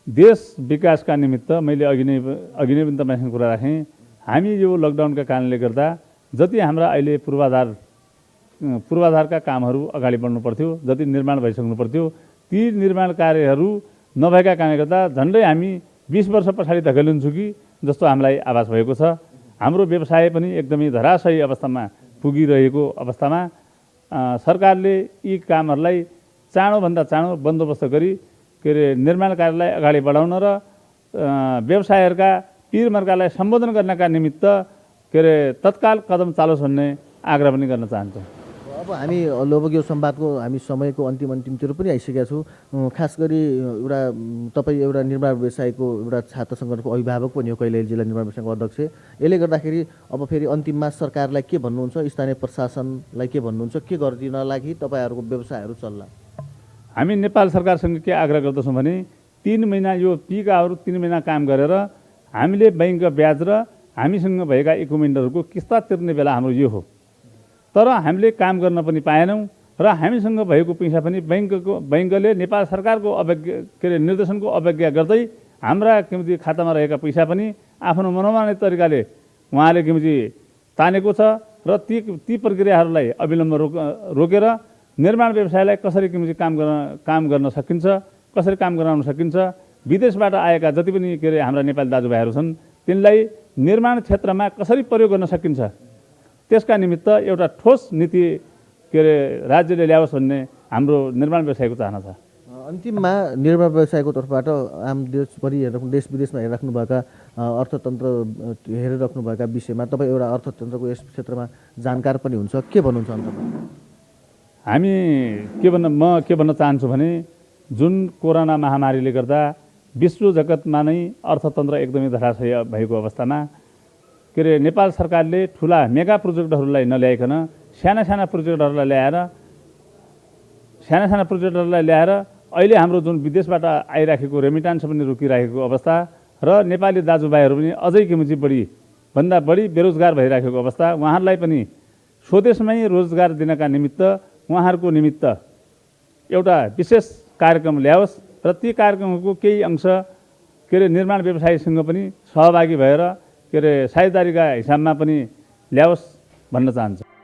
देश विकासका निमित्त मैले अघि नै पनि तपाईँसँग कुरा राखेँ। हामी यो लकडाउनका कारणले गर्दा जति हाम्रा अहिले पूर्वाधारका कामहरू अगाडि बढ्नु पर्थ्यो, जति निर्माण भइसक्नु पर्थ्यो, ती निर्माण कार्यहरू नभएका कारणले गर्दा झन्डै हामी 20 वर्ष पछाडि धकेलिन्छौँ कि जस्तो हामीलाई आभास भएको छ। हाम्रो व्यवसाय पनि एकदमै धराशायी अवस्थामा पुगिरहेको अवस्थामा सरकारले यी कामहरूलाई चाँडोभन्दा चाँडो बन्दोबस्त गरी के अरे निर्माण कार्यलाई अगाडि बढाउन र व्यवसायहरूका पीरमर्कालाई सम्बोधन गर्नका निमित्त के अरे तत्काल कदम चालोस् भन्ने आग्रह पनि गर्न चाहन्छौँ। अब हामी लगभग यो संवादको हामी समयको अन्तिमतिर पनि आइसकेका छौँ। खास गरी तपाईँ एउटा निर्माण व्यवसायको एउटा छात्र सङ्गठनको अभिभावक पनि हो, कैलाली जिल्ला निर्माण व्यवसायको अध्यक्ष। यसले गर्दाखेरि अब फेरि अन्तिममा सरकारलाई के भन्नुहुन्छ, स्थानीय प्रशासनलाई के भन्नुहुन्छ, के गरिदिन लागि तपाईँहरूको व्यवसायहरू चल्ला? हामी नेपाल सरकारसँग के आग्रह गर्दछौँ भने 3 महिना यो पिकाहरू 3 महिना काम गरेर हामीले बैंक ब्याज र हामीसँग भएका इक्विपमेन्टहरूको किस्ता तिर्ने बेला हाम्रो यो हो। तर हामीले काम गर्न पनि पाएनौँ र हामीसँग भएको पैसा पनि बैंकले नेपाल सरकारको निर्देशनको अवज्ञा गर्दै हाम्रा किमती खातामा रहेका पैसा पनि आफ्नो मनोमानी तरिकाले उहाँले किमती तानेको छ र ती प्रक्रियाहरूलाई अविलम्ब रोकेर निर्माण व्यवसायलाई कसरी किमती काम गर्न सकिन्छ, कसरी काम गराउन सकिन्छ, विदेशबाट आएका जति पनि के अरे हाम्रा नेपाली दाजुभाइहरू छन् तिनलाई निर्माण क्षेत्रमा कसरी प्रयोग गर्न सकिन्छ, त्यसका निमित्त एउटा ठोस नीति के अरे राज्यले ल्याओस् भन्ने हाम्रो निर्माण व्यवसायको चाहना छ। अन्तिममा निर्माण व्यवसायको तर्फबाट आम देशभरि देश विदेशमा हेरिराख्नुभएका अर्थतन्त्र हेरिराख्नुभएका विषयमा तपाईँ एउटा अर्थतन्त्रको यस क्षेत्रमा जानकार पनि हुन्छ, के भन्नुहुन्छ अन्तमा? म के भन्न चाहन्छु भने जुन कोरोना महामारीले गर्दा विश्व जगतमा नै अर्थतन्त्र एकदमै धराशायी भएको अवस्थामा के अरे नेपाल सरकारले ठुला मेगा प्रोजेक्टहरूलाई नल्याइकन साना प्रोजेक्टहरूलाई ल्याएर अहिले हाम्रो जुन विदेशबाट आइराखेको रेमिटान्स पनि रोकिराखेको अवस्था र नेपाली दाजुभाइहरू पनि अझै किमती भन्दा बढी बेरोजगार भइराखेको अवस्था, उहाँहरूलाई पनि स्वदेशमै रोजगार दिनका निमित्त उहाँहरूको निमित्त एउटा विशेष कार्यक्रम ल्याओस् र ती कार्यक्रमको केही अंश के अरे निर्माण व्यवसायीसँग पनि सहभागी भएर के अरे साझेदारीका हिसाबमा पनि ल्याओस् भन्न चाहन्छु।